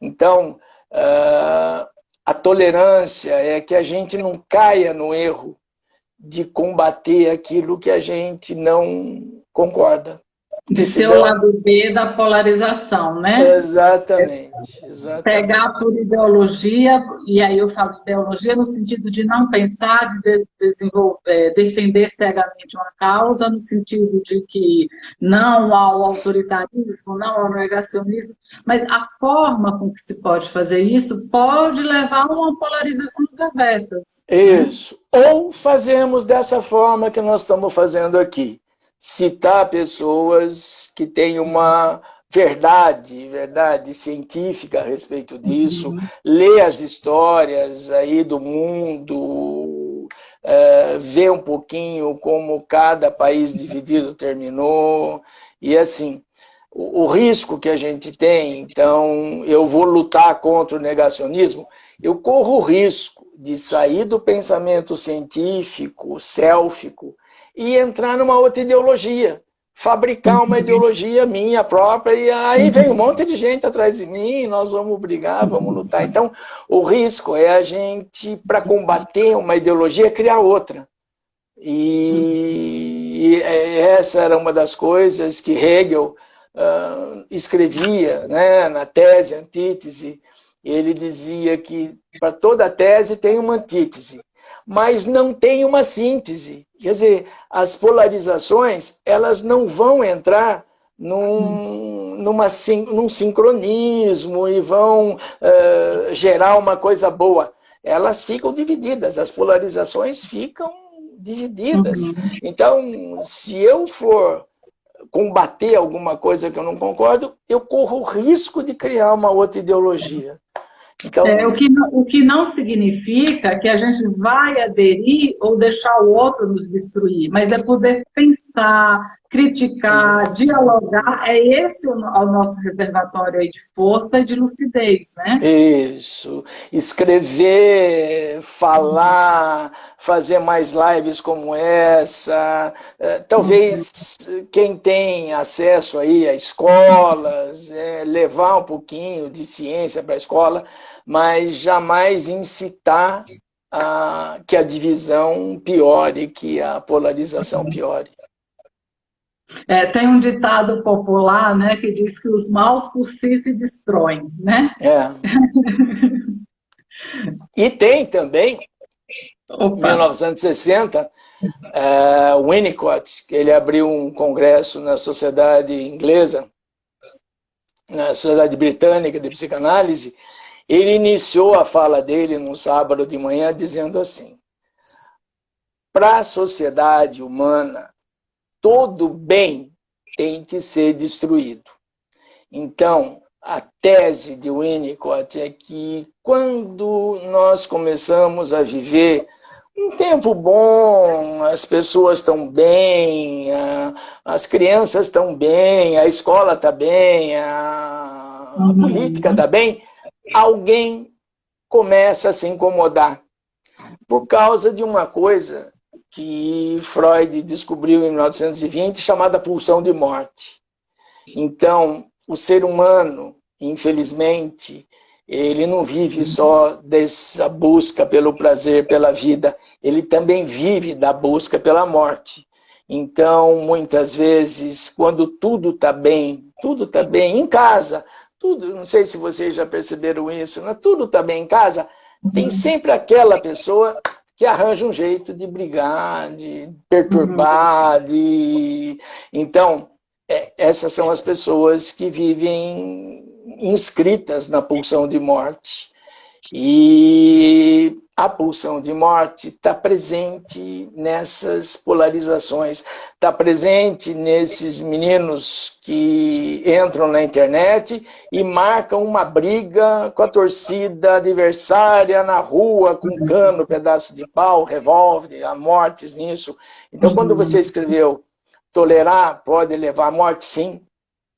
então, a tolerância é que a gente não caia no erro de combater aquilo que a gente não concorda. De ser o lado B da polarização, né? Exatamente, exatamente. Pegar por ideologia, e aí eu falo de ideologia no sentido de não pensar, de desenvolver, defender cegamente uma causa, no sentido de que não ao autoritarismo, não ao negacionismo, mas a forma com que se pode fazer isso pode levar a uma polarização das avessas. Isso. Né? Ou fazemos dessa forma que nós estamos fazendo aqui. Citar pessoas que têm uma verdade científica a respeito disso, ler as histórias aí do mundo, ver um pouquinho como cada país dividido terminou, e assim, o risco que a gente tem, então, eu vou lutar contra o negacionismo, eu corro o risco de sair do pensamento científico, sélfico, e entrar numa outra ideologia, fabricar uma ideologia minha própria, e aí vem um monte de gente atrás de mim, nós vamos brigar, vamos lutar. Então, o risco é a gente, para combater uma ideologia, criar outra. E essa era uma das coisas que Hegel escrevia, né, na tese, antítese. Ele dizia que para toda tese tem uma antítese, mas não tem uma síntese. Quer dizer, as polarizações, elas não vão entrar num sincronismo e vão gerar uma coisa boa. Elas ficam divididas, as polarizações ficam divididas. Então, se eu for combater alguma coisa que eu não concordo, eu corro o risco de criar uma outra ideologia. Então, o que não significa que a gente vai aderir ou deixar o outro nos destruir, mas é poder pensar, criticar, dialogar, é esse o nosso reservatório aí de força e de lucidez, né? Isso, escrever, falar, fazer mais lives como essa, talvez quem tem acesso aí a escolas, levar um pouquinho de ciência para a escola, mas jamais incitar que a divisão piore, que a polarização piore. Tem um ditado popular, né, que diz que os maus por si se destroem, né? E tem também, em 1960, Winnicott, que ele abriu um congresso na Sociedade Inglesa, na Sociedade Britânica de Psicanálise. Ele iniciou a fala dele num sábado de manhã dizendo assim: para a sociedade humana, todo bem tem que ser destruído. Então, a tese de Winnicott é que quando nós começamos a viver um tempo bom, as pessoas estão bem, as crianças estão bem, a escola está bem, a política está bem, alguém começa a se incomodar por causa de uma coisa que Freud descobriu em 1920, chamada pulsão de morte. Então, o ser humano, infelizmente, ele não vive só dessa busca pelo prazer, pela vida, ele também vive da busca pela morte. Então, muitas vezes, quando tudo está bem em casa, tudo, não sei se vocês já perceberam isso, mas tudo está bem em casa, tem sempre aquela pessoa que arranja um jeito de brigar, de perturbar, Então, essas são as pessoas que vivem inscritas na pulsão de morte. E a pulsão de morte está presente nessas polarizações, está presente nesses meninos que entram na internet e marcam uma briga com a torcida adversária na rua, com cano, pedaço de pau, revólver, há mortes nisso. Então, quando você escreveu tolerar pode levar à morte, sim,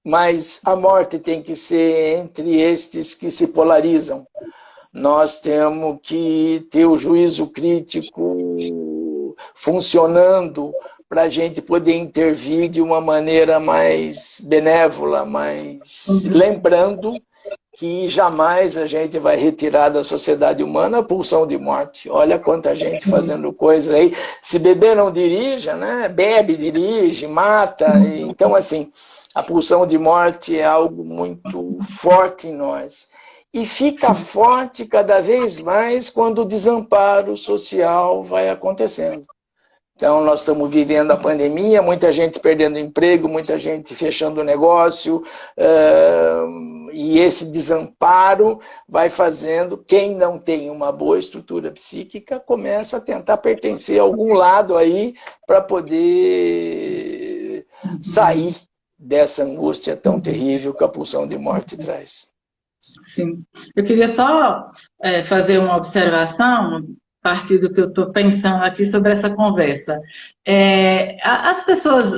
mas a morte tem que ser entre estes que se polarizam. Nós temos que ter o juízo crítico funcionando para a gente poder intervir de uma maneira mais benévola, mas lembrando que jamais a gente vai retirar da sociedade humana a pulsão de morte. Olha quanta gente fazendo coisa aí. Se beber não dirija, né? Bebe, dirige, mata. Então, assim, A pulsão de morte é algo muito forte em nós. E fica forte cada vez mais quando o desamparo social vai acontecendo. Então, nós estamos vivendo a pandemia, muita gente perdendo emprego, muita gente fechando o negócio, e esse desamparo vai fazendo, quem não tem uma boa estrutura psíquica, começa a tentar pertencer a algum lado aí para poder sair dessa angústia tão terrível que a pulsão de morte traz. Sim. Eu queria só fazer uma observação, a partir do que eu estou pensando aqui sobre essa conversa. As pessoas,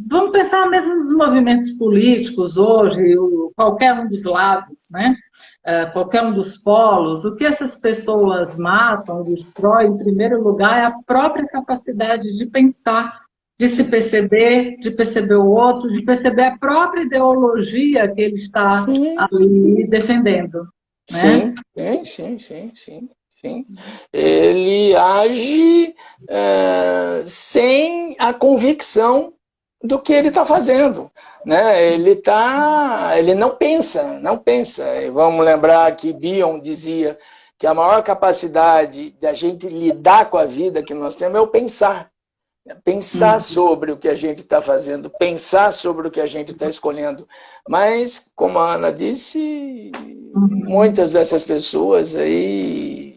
vamos pensar mesmo nos movimentos políticos hoje, qualquer um dos lados, né? Qualquer um dos polos, o que essas pessoas matam, destroem, em primeiro lugar, é a própria capacidade de pensar, de se perceber, de perceber o outro, de perceber a própria ideologia que ele está ali defendendo. Né? Sim. Ele age sem a convicção do que ele está fazendo. Né? Ele não pensa. E vamos lembrar que Bion dizia que a maior capacidade da gente lidar com a vida que nós temos é o pensar. Pensar sobre o que a gente está fazendo, pensar sobre o que a gente está escolhendo. Mas, como a Ana disse, muitas dessas pessoas aí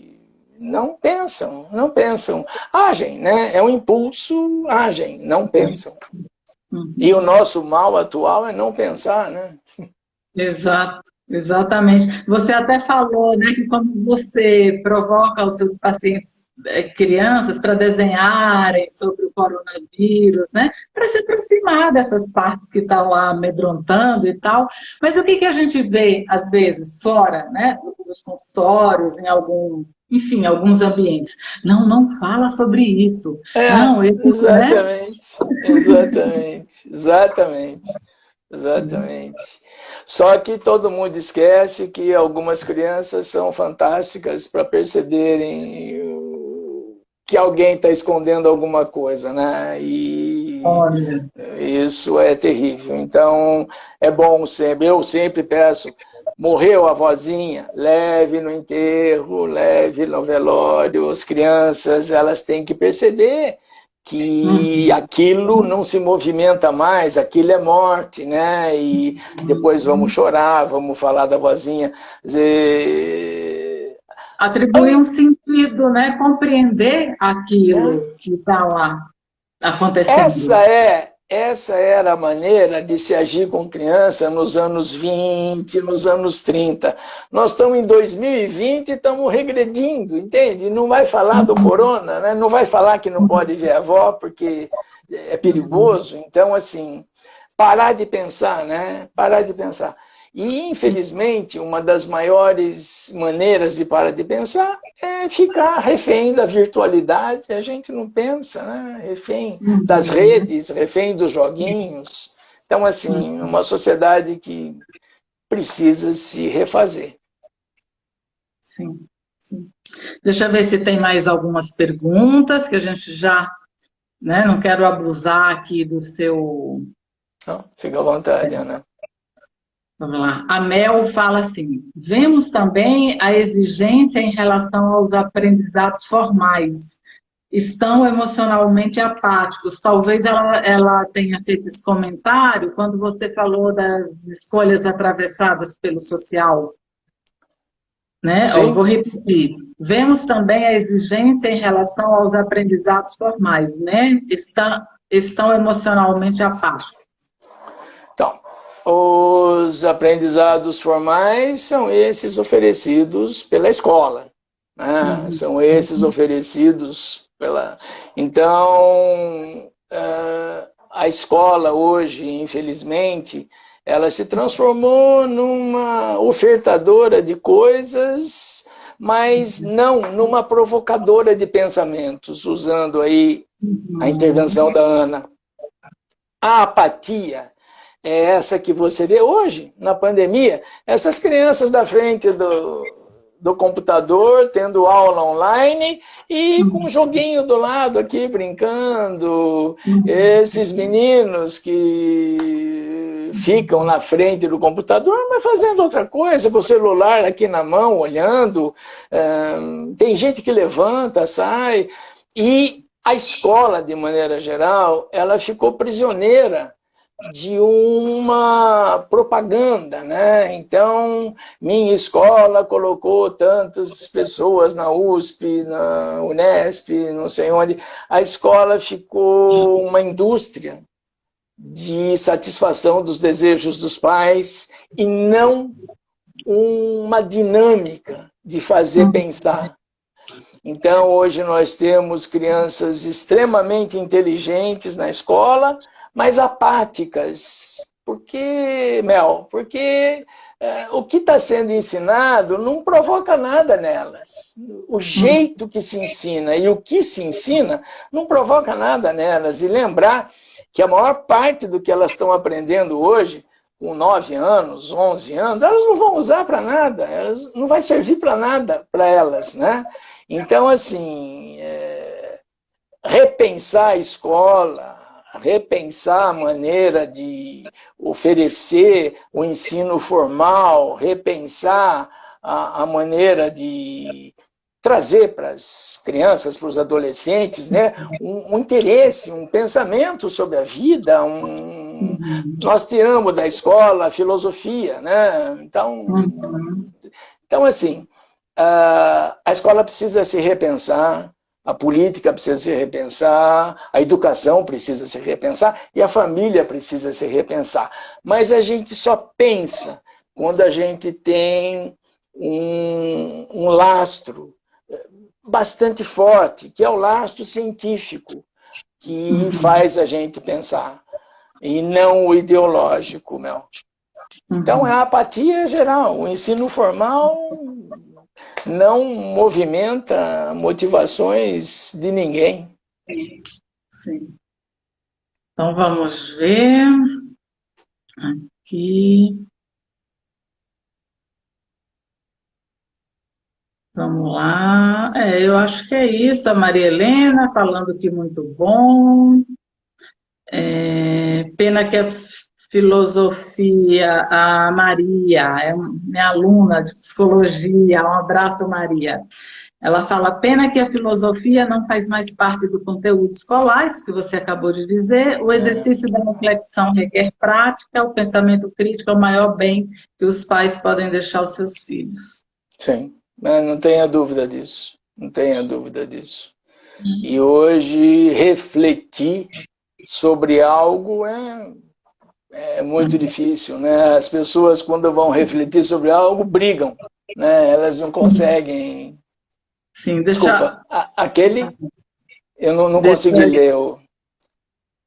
não pensam. Agem, né? É um impulso, agem, não pensam. E o nosso mal atual é não pensar, né? Exato. Exatamente. Você até falou, né, que quando você provoca os seus pacientes crianças para desenharem sobre o coronavírus, né, para se aproximar dessas partes que estão lá amedrontando e tal. Mas o que a gente vê, às vezes, fora, né, dos consultórios, enfim, alguns ambientes? Não fala sobre isso. Exatamente. Só que todo mundo esquece que algumas crianças são fantásticas para perceberem que alguém está escondendo alguma coisa, né? E isso é terrível. Então, é bom sempre, eu sempre peço, morreu a vozinha, leve no enterro, leve no velório, as crianças, elas têm que perceber que aquilo não se movimenta mais, aquilo é morte, né? E depois vamos chorar, vamos falar da vozinha. Atribuir um sentido, né? Compreender aquilo que está lá acontecendo. Essa era a maneira de se agir com criança nos anos 20, nos anos 30. Nós estamos em 2020 e estamos regredindo, entende? Não vai falar do corona, né? Não vai falar que não pode ver a avó porque é perigoso. Então, assim, parar de pensar, né? Parar de pensar. E, infelizmente, uma das maiores maneiras de parar de pensar é ficar refém da virtualidade. A gente não pensa, né? Refém das redes, refém dos joguinhos. Então, assim, uma sociedade que precisa se refazer. Sim. Deixa eu ver se tem mais algumas perguntas, que a gente já, né? Não quero abusar aqui do seu... Não, fica à vontade, Ana. Vamos lá. A Mel fala assim: vemos também a exigência em relação aos aprendizados formais. Estão emocionalmente apáticos. Talvez ela tenha feito esse comentário quando você falou das escolhas atravessadas pelo social. Né? Eu vou repetir. Vemos também a exigência em relação aos aprendizados formais, né? Estão emocionalmente apáticos. Então, os aprendizados formais são esses oferecidos pela escola, né? São esses oferecidos pela... Então, a escola hoje, infelizmente, ela se transformou numa ofertadora de coisas, mas não numa provocadora de pensamentos, usando aí a intervenção da Ana. A apatia é essa que você vê hoje, na pandemia. Essas crianças da frente do computador, tendo aula online e com um joguinho do lado aqui, brincando. Esses meninos que ficam na frente do computador, mas fazendo outra coisa, com o celular aqui na mão, olhando. Tem gente que levanta, sai. E a escola, de maneira geral, ela ficou prisioneira de uma propaganda, né? Então, minha escola colocou tantas pessoas na USP, na Unesp, não sei onde. A escola ficou uma indústria de satisfação dos desejos dos pais e não uma dinâmica de fazer pensar. Então, hoje nós temos crianças extremamente inteligentes na escola, mas apáticas. Por quê, Mel? Porque o que está sendo ensinado não provoca nada nelas. O jeito que se ensina e o que se ensina não provoca nada nelas. E lembrar que a maior parte do que elas estão aprendendo hoje, com 9 anos, 11 anos, elas não vão usar para nada, elas não vai servir para nada para elas, né? Então, assim, repensar a escola, repensar a maneira de oferecer o ensino formal, repensar a maneira de trazer para as crianças, para os adolescentes, né, um interesse, um pensamento sobre a vida. Nós tiramos da escola a filosofia, né? Então assim, a escola precisa se repensar, a política precisa se repensar, a educação precisa se repensar e a família precisa se repensar. Mas a gente só pensa quando a gente tem um lastro bastante forte, que é o lastro científico, que faz a gente pensar, e não o ideológico, Mel. Então é a apatia geral. O ensino formal não movimenta motivações de ninguém. Sim. Então vamos ver aqui. Vamos lá. Eu acho que é isso. A Maria Helena falando que muito bom. Pena que a filosofia, a Maria, é minha aluna de psicologia. Um abraço, Maria. Ela fala, pena que a filosofia não faz mais parte do conteúdo escolar, isso que você acabou de dizer. O exercício da reflexão requer prática, o pensamento crítico é o maior bem que os pais podem deixar aos seus filhos. Sim, não tenha dúvida disso. Não tenha dúvida disso. E hoje, refletir sobre algo é muito difícil, né? As pessoas, quando vão refletir sobre algo, brigam, né? Elas não conseguem... Sim, Desculpa, aquele eu não consegui ler.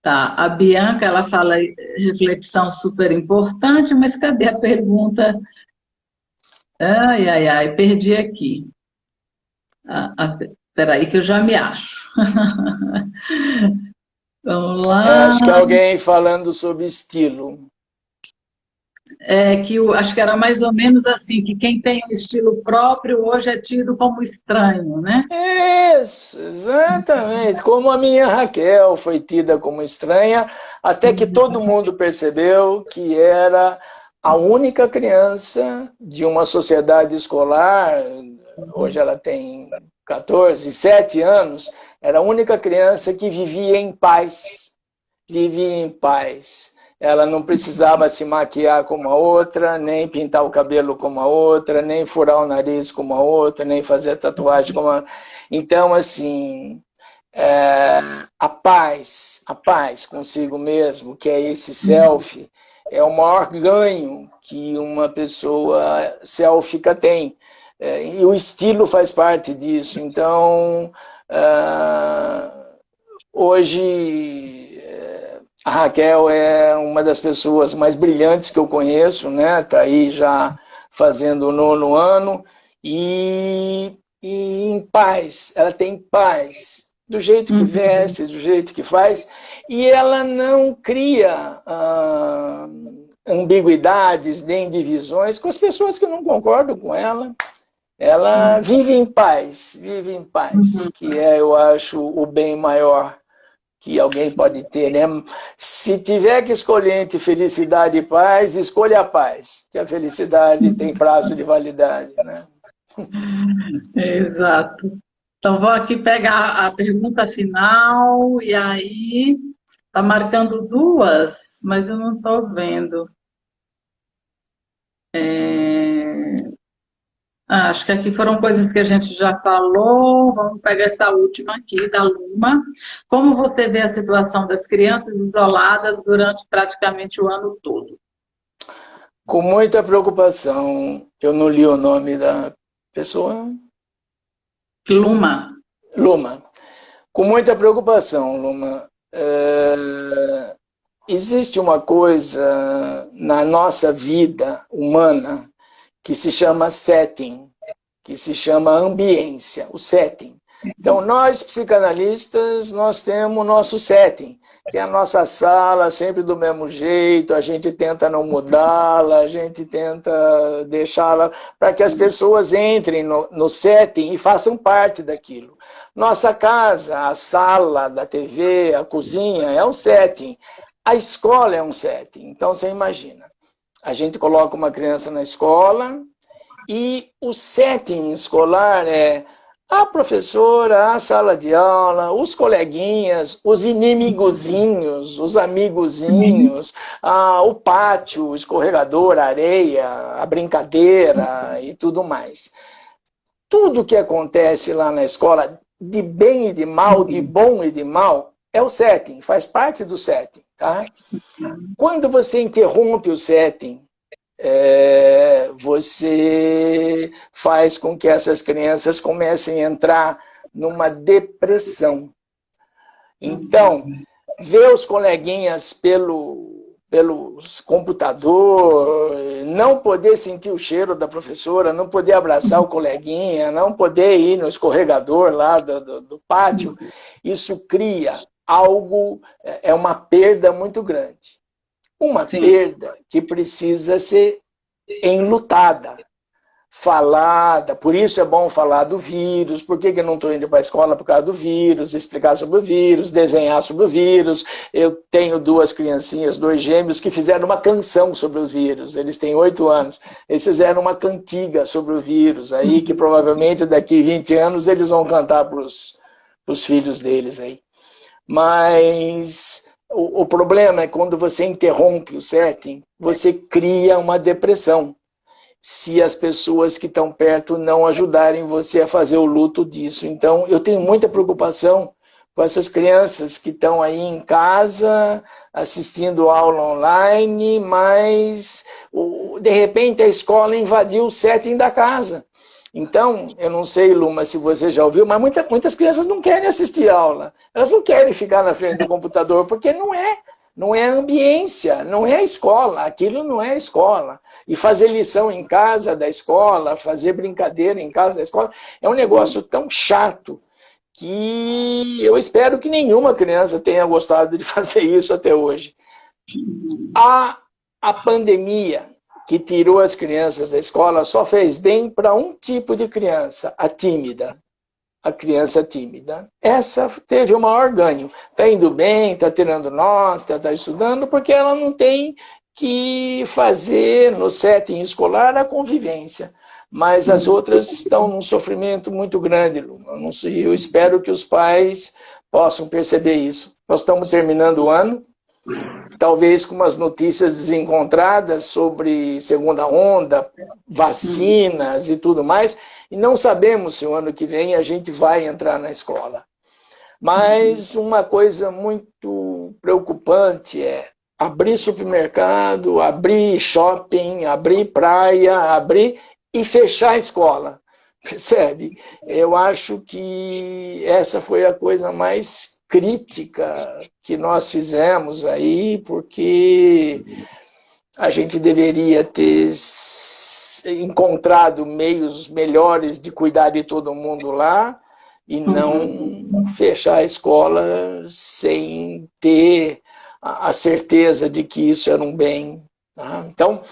Tá, a Bianca, ela fala reflexão super importante, mas cadê a pergunta? Ai, perdi aqui. Peraí que eu já me acho. Vamos lá. Acho que alguém falando sobre estilo. Acho que era mais ou menos assim, que quem tem um estilo próprio hoje é tido como estranho, né? Isso, exatamente. Como a minha Raquel foi tida como estranha, até que todo mundo percebeu que era a única criança de uma sociedade escolar, hoje ela tem 14, 7 anos, era a única criança que vivia em paz. Vivia em paz. Ela não precisava se maquiar como a outra, nem pintar o cabelo como a outra, nem furar o nariz como a outra, nem fazer tatuagem como a outra. Então, assim, a paz consigo mesmo, que é esse selfie, é o maior ganho que uma pessoa selfie tem. E o estilo faz parte disso. Então, hoje... A Raquel é uma das pessoas mais brilhantes que eu conheço, né? Está aí já fazendo o 9º ano e em paz, ela tem paz, do jeito que veste, do jeito que faz, e ela não cria ambiguidades nem divisões com as pessoas que não concordam com ela. ela vive em paz, que é, eu acho, o bem maior que alguém pode ter, né? Se tiver que escolher entre felicidade e paz, escolha a paz, que a felicidade tem prazo de validade, né? Exato. Então, vou aqui pegar a pergunta final, e aí tá marcando duas, mas eu não estou vendo. Acho que aqui foram coisas que a gente já falou. Vamos pegar essa última aqui, da Luma. Como você vê a situação das crianças isoladas durante praticamente o ano todo? Com muita preocupação, eu não li o nome da pessoa, Luma. Luma. Com muita preocupação, Luma. Existe uma coisa na nossa vida humana que se chama setting, que se chama ambiência, o setting. Então, nós, psicanalistas, nós temos o nosso setting, que é a nossa sala, sempre do mesmo jeito, a gente tenta não mudá-la, a gente tenta deixá-la para que as pessoas entrem no setting e façam parte daquilo. Nossa casa, a sala da TV, a cozinha, é um setting. A escola é um setting. Então, você imagina, a gente coloca uma criança na escola, e o setting escolar é a professora, a sala de aula, os coleguinhas, os inimigozinhos, os amigozinhos, o pátio, o escorregador, a areia, a brincadeira e tudo mais. Tudo que acontece lá na escola, de bem e de mal, de bom e de mal, é o setting, faz parte do setting. Tá? Quando você interrompe o setting, você faz com que essas crianças comecem a entrar numa depressão. Então, ver os coleguinhas pelo computador, não poder sentir o cheiro da professora, não poder abraçar o coleguinha, não poder ir no escorregador lá do pátio, isso cria algo, é uma perda muito grande. Uma Sim. perda que precisa ser enlutada, falada. Por isso é bom falar do vírus. Por que eu não estou indo para a escola? Por causa do vírus, explicar sobre o vírus, desenhar sobre o vírus. Eu tenho duas criancinhas, dois gêmeos, que fizeram uma canção sobre o vírus. Eles têm 8 anos. Eles fizeram uma cantiga sobre o vírus, aí que provavelmente daqui 20 anos eles vão cantar para os filhos deles aí. Mas o problema é quando você interrompe o setting, você cria uma depressão. Se as pessoas que estão perto não ajudarem você a fazer o luto disso. Então, eu tenho muita preocupação com essas crianças que estão aí em casa, assistindo aula online, mas de repente a escola invadiu o setting da casa. Então, eu não sei, Luma, se você já ouviu, mas muitas crianças não querem assistir aula. Elas não querem ficar na frente do computador, porque não é ambiência, não é escola, aquilo não é escola. E fazer lição em casa da escola, fazer brincadeira em casa da escola, é um negócio tão chato que eu espero que nenhuma criança tenha gostado de fazer isso até hoje. A pandemia que tirou as crianças da escola só fez bem para um tipo de criança, a tímida. A criança tímida. Essa teve o maior ganho. Está indo bem, está tirando nota, está estudando, porque ela não tem que fazer no setting escolar a convivência. Mas as outras estão num sofrimento muito grande, Luma. Eu espero que os pais possam perceber isso. Nós estamos terminando o ano, talvez com umas notícias desencontradas sobre segunda onda, vacinas e tudo mais, e não sabemos se o ano que vem a gente vai entrar na escola. Mas uma coisa muito preocupante é abrir supermercado, abrir shopping, abrir praia, abrir e fechar a escola. Percebe? Eu acho que essa foi a coisa mais crítica que nós fizemos aí, porque a gente deveria ter encontrado meios melhores de cuidar de todo mundo lá e não fechar a escola sem ter a certeza de que isso era um bem Tá? Então,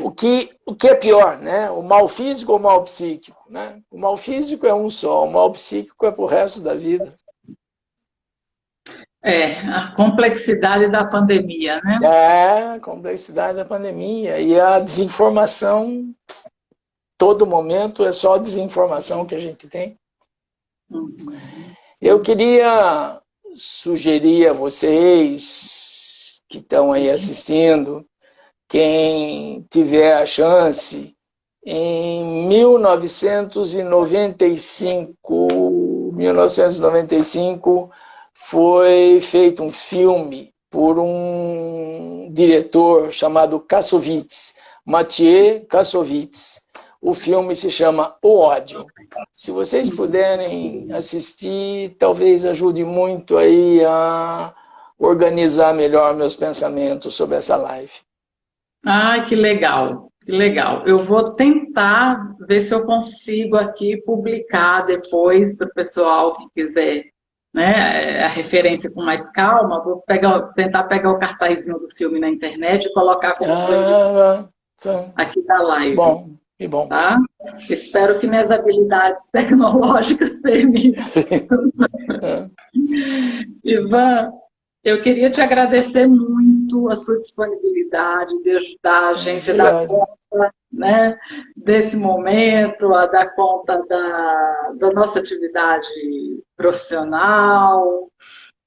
o que é pior, né? O mal físico ou o mal psíquico? Né? O mal físico é um só, o mal psíquico é pro resto da vida. A complexidade da pandemia, né? É, a complexidade da pandemia e a desinformação, todo momento é só desinformação que a gente tem. Eu queria sugerir a vocês que estão aí assistindo, quem tiver a chance, em 1995 foi feito um filme por um diretor chamado Kassovitz, Mathieu Kassovitz. O filme se chama O Ódio. Se vocês puderem assistir, talvez ajude muito aí a organizar melhor meus pensamentos sobre essa live. Ah, que legal, que legal. Eu vou tentar ver se eu consigo aqui publicar depois para o pessoal que quiser, né, a referência com mais calma. Vou tentar pegar o cartazinho do filme na internet e colocar como aqui da live. Bom, e bom. Tá? Espero que minhas habilidades tecnológicas permitam. Ivan, eu queria te agradecer muito a sua disponibilidade de ajudar a gente a dar conta, né, desse momento, a dar conta da nossa atividade profissional,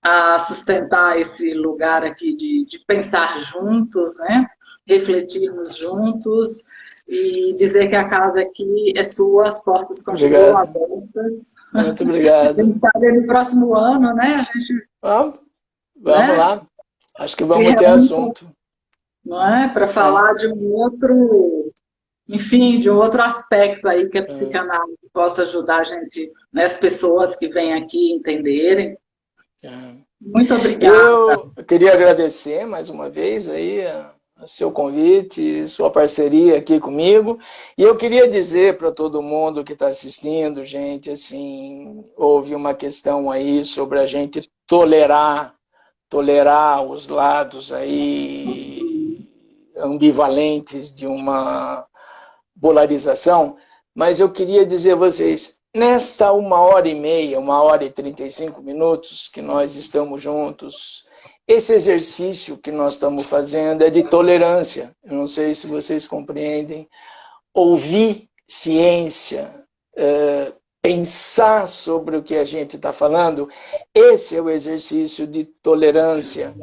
a sustentar esse lugar aqui de pensar juntos, né, refletirmos juntos e dizer que a casa aqui é sua, as portas continuam abertas. Muito obrigado. No próximo ano, né, a gente... Vamos lá. Acho que vamos ter assunto. Não é? Para falar de um outro, enfim, de um outro aspecto aí que a psicanálise possa ajudar a gente, né, as pessoas que vêm aqui entenderem. Muito obrigada. Eu queria agradecer mais uma vez aí o seu convite, sua parceria aqui comigo. E eu queria dizer para todo mundo que está assistindo, gente, assim, houve uma questão aí sobre a gente tolerar os lados aí ambivalentes de uma polarização, mas eu queria dizer a vocês, nesta 1h30, 1h35 que nós estamos juntos, esse exercício que nós estamos fazendo é de tolerância. Eu não sei se vocês compreendem. Ouvir ciência, pensar sobre o que a gente está falando, esse é o exercício de tolerância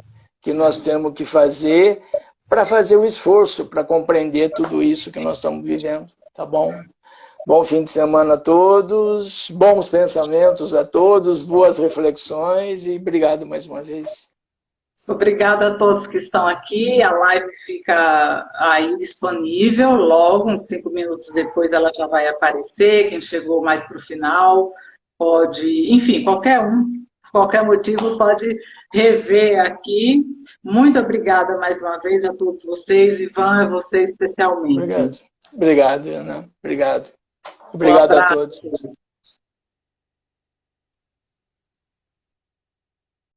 que nós temos que fazer para fazer o esforço, para compreender tudo isso que nós estamos vivendo, tá bom? Bom fim de semana a todos, bons pensamentos a todos, boas reflexões e obrigado mais uma vez. Obrigada a todos que estão aqui. A live fica aí disponível. Logo, uns 5 minutos depois, ela já vai aparecer. Quem chegou mais para o final pode... Enfim, qualquer motivo, pode rever aqui. Muito obrigada mais uma vez a todos vocês. Ivan, a você especialmente. Obrigado, Ana. Obrigado. Obrigado a todos.